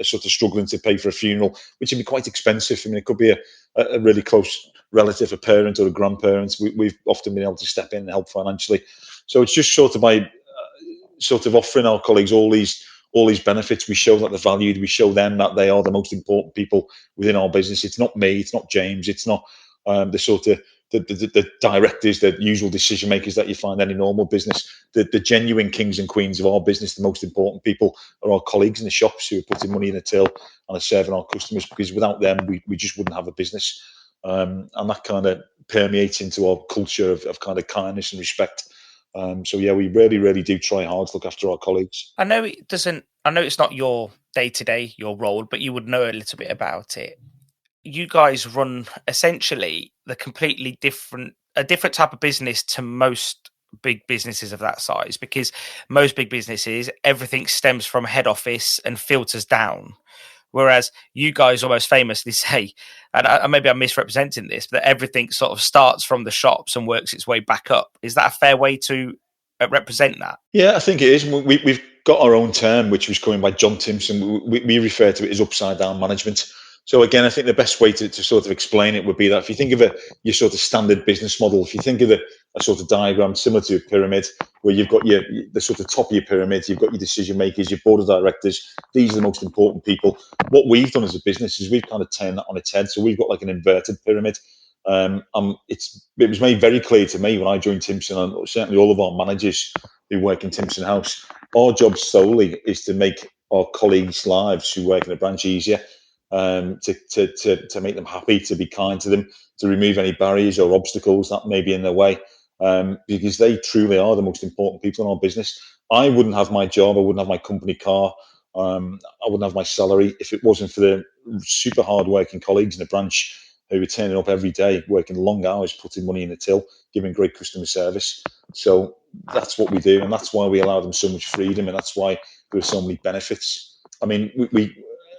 sort of struggling to pay for a funeral, which can be quite expensive. I mean, it could be a really close relative, a parent or a grandparent. We've often been able to step in and help financially. So it's just sort of by sort of offering our colleagues all these benefits. We show that they're valued. We show them that they are the most important people within our business. It's not me. It's not James. It's not the sort of the directors, the usual decision makers that you find in any normal business. The genuine kings and queens of our business, the most important people, are our colleagues in the shops who are putting money in the till and are serving our customers, because without them, we just wouldn't have a business. And that kind of permeates into our culture of kind of kindness and respect. So yeah, we really do try hard to look after our colleagues. I know it's not your day-to-day, your role, but you would know a little bit about it. You guys run essentially a different type of business to most big businesses of that size, because most big businesses, everything stems from head office and filters down. Whereas you guys almost famously say, and maybe I'm misrepresenting this, but that everything sort of starts from the shops and works its way back up. Is that a fair way to represent that? Yeah, I think it is. We've got our own term, which was coined by John Timpson. We refer to it as upside down management. So again, I think the best way to sort of explain it would be that if you think of your sort of standard business model, if you think of a sort of diagram similar to a pyramid, where you've got the sort of top of your pyramid, you've got your decision makers, your board of directors. These are the most important people. What we've done as a business is we've kind of turned that on its head. So we've got like an inverted pyramid. It was made very clear to me when I joined Timpson, and certainly all of our managers who work in Timpson House, our job solely is to make our colleagues' lives who work in the branch easier. To make them happy, to be kind to them, to remove any barriers or obstacles that may be in their way. because they truly are the most important people in our business. I wouldn't have my job, I wouldn't have my company car, I wouldn't have my salary if it wasn't for the super hard-working colleagues in the branch who are turning up every day, working long hours, putting money in the till, giving great customer service. So that's what we do, and that's why we allow them so much freedom, and that's why there are so many benefits. I mean, we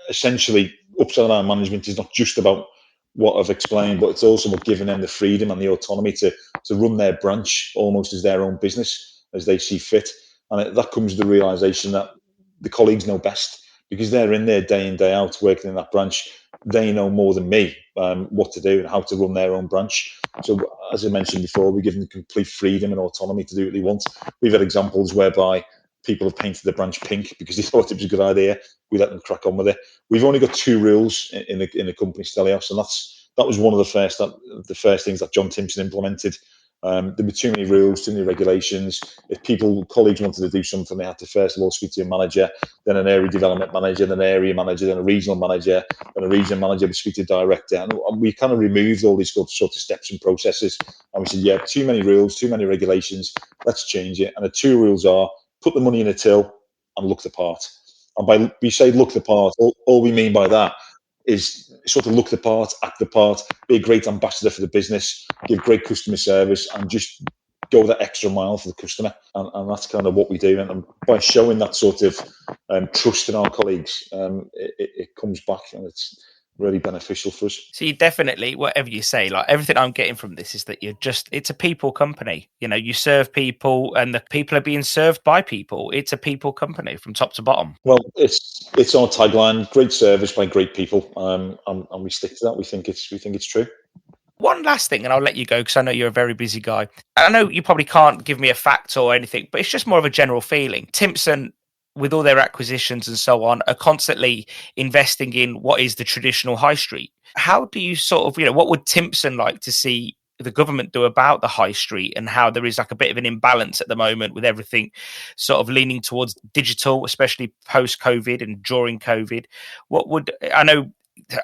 essentially, upside down management is not just about what I've explained, but it's also about giving them the freedom and the autonomy to run their branch almost as their own business, as they see fit. And that comes with the realisation that the colleagues know best, because they're in there day in, day out, working in that branch. They know more than me what to do and how to run their own branch. So, as I mentioned before, we give them complete freedom and autonomy to do what they want. We've had examples whereby people have painted the branch pink because they thought it was a good idea. We let them crack on with it. We've only got 2 rules in the company, Stelios, and that was one of the first things that John Timpson implemented. There were too many rules, too many regulations. If colleagues wanted to do something, they had to first of all speak to a manager, then an area development manager, then an area manager, then a regional manager, then a regional manager would speak to a director. And we kind of removed all these sort of steps and processes. And we said, yeah, too many rules, too many regulations, let's change it. And the 2 rules are: put the money in a till and look the part. And by we say look the part, all we mean by that is sort of look the part, act the part, be a great ambassador for the business, give great customer service, and just go that extra mile for the customer. And that's kind of what we do. And by showing that sort of trust in our colleagues, it comes back, and it's really beneficial for us. So you definitely, whatever you say, like everything I'm getting from this is that it's a people company. You know, you serve people and the people are being served by people. It's a people company from top to bottom. Well, it's our tagline: great service by great people, and we stick to that. We think it's true. One last thing, and I'll let you go because I know you're a very busy guy. I know you probably can't give me a fact or anything, but it's just more of a general feeling. Timpson, with all their acquisitions and so on, are constantly investing in what is the traditional high street. How do you sort of, what would Timpson like to see the government do about the high street, and how there is like a bit of an imbalance at the moment with everything sort of leaning towards digital, especially post-COVID and during COVID? I know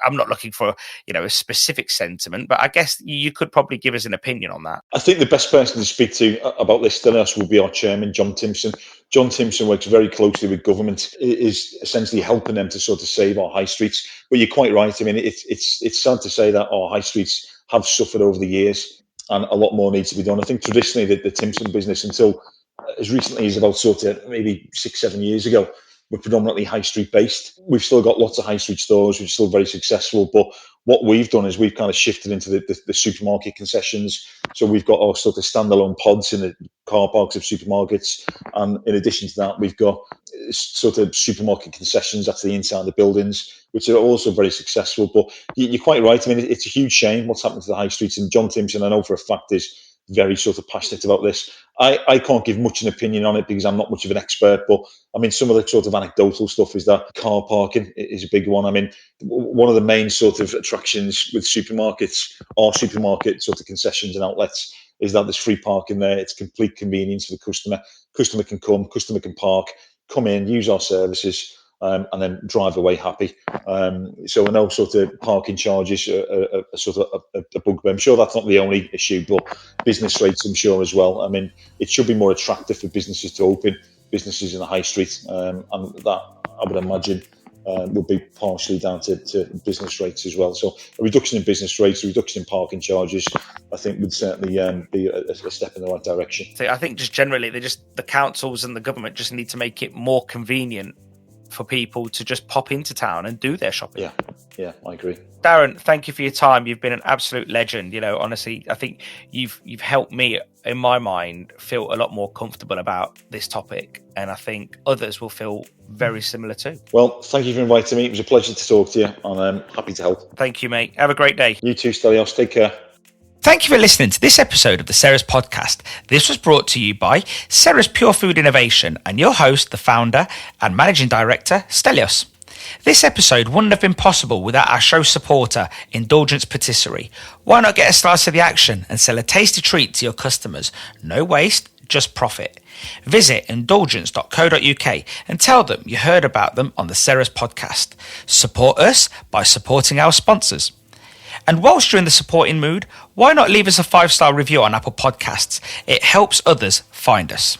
I'm not looking for, a specific sentiment, but I guess you could probably give us an opinion on that. I think the best person to speak to about this than us would be our chairman, John Timpson. John Timpson works very closely with government, is essentially helping them to sort of save our high streets. But you're quite right. I mean, it's sad to say that our high streets have suffered over the years, and a lot more needs to be done. I think traditionally the Timpson business, until as recently as about sort of maybe 6-7 years ago, we're predominantly high street based. We've still got lots of high street stores, which are still very successful. But what we've done is we've kind of shifted into the supermarket concessions. So we've got our sort of standalone pods in the car parks of supermarkets. And in addition to that, we've got sort of supermarket concessions at the inside of the buildings, which are also very successful. But you're quite right. I mean, it's a huge shame what's happened to the high streets. And John Timpson, I know for a fact, is very sort of passionate about this. I can't give much an opinion on it because I'm not much of an expert, but I mean, some of the sort of anecdotal stuff is that car parking is a big one. I mean, one of the main sort of attractions with supermarkets or supermarket sort of concessions and outlets is that there's free parking there. It's complete convenience for the customer. Customer can park, come in, use our services, and then drive away happy. So I know sort of parking charges are sort of a bugbear. I'm sure that's not the only issue, but business rates, I'm sure, as well. I mean, it should be more attractive for businesses to open businesses in the high street, and that, I would imagine, would be partially down to business rates as well. So a reduction in business rates, a reduction in parking charges, I think would certainly be a step in the right direction. So I think just generally, the councils and the government just need to make it more convenient for people to just pop into town and do their shopping. Yeah, I agree. Darren, thank you for your time. You've been an absolute legend. Honestly, I think you've helped me, in my mind, feel a lot more comfortable about this topic, and I think others will feel very similar too. Well, thank you for inviting me. It was a pleasure to talk to you, and I'm happy to help. Thank you, mate. Have a great day. You too, Stelios. Take care. Thank you for listening to this episode of the Ceres podcast. This was brought to you by Ceres Pure Food Innovation and your host, the founder and managing director, Stelios. This episode wouldn't have been possible without our show supporter, Indulgence Patisserie. Why not get a slice of the action and sell a tasty treat to your customers? No waste, just profit. Visit indulgence.co.uk and tell them you heard about them on the Ceres podcast. Support us by supporting our sponsors. And whilst you're in the supporting mood, why not leave us a 5-star review on Apple Podcasts? It helps others find us.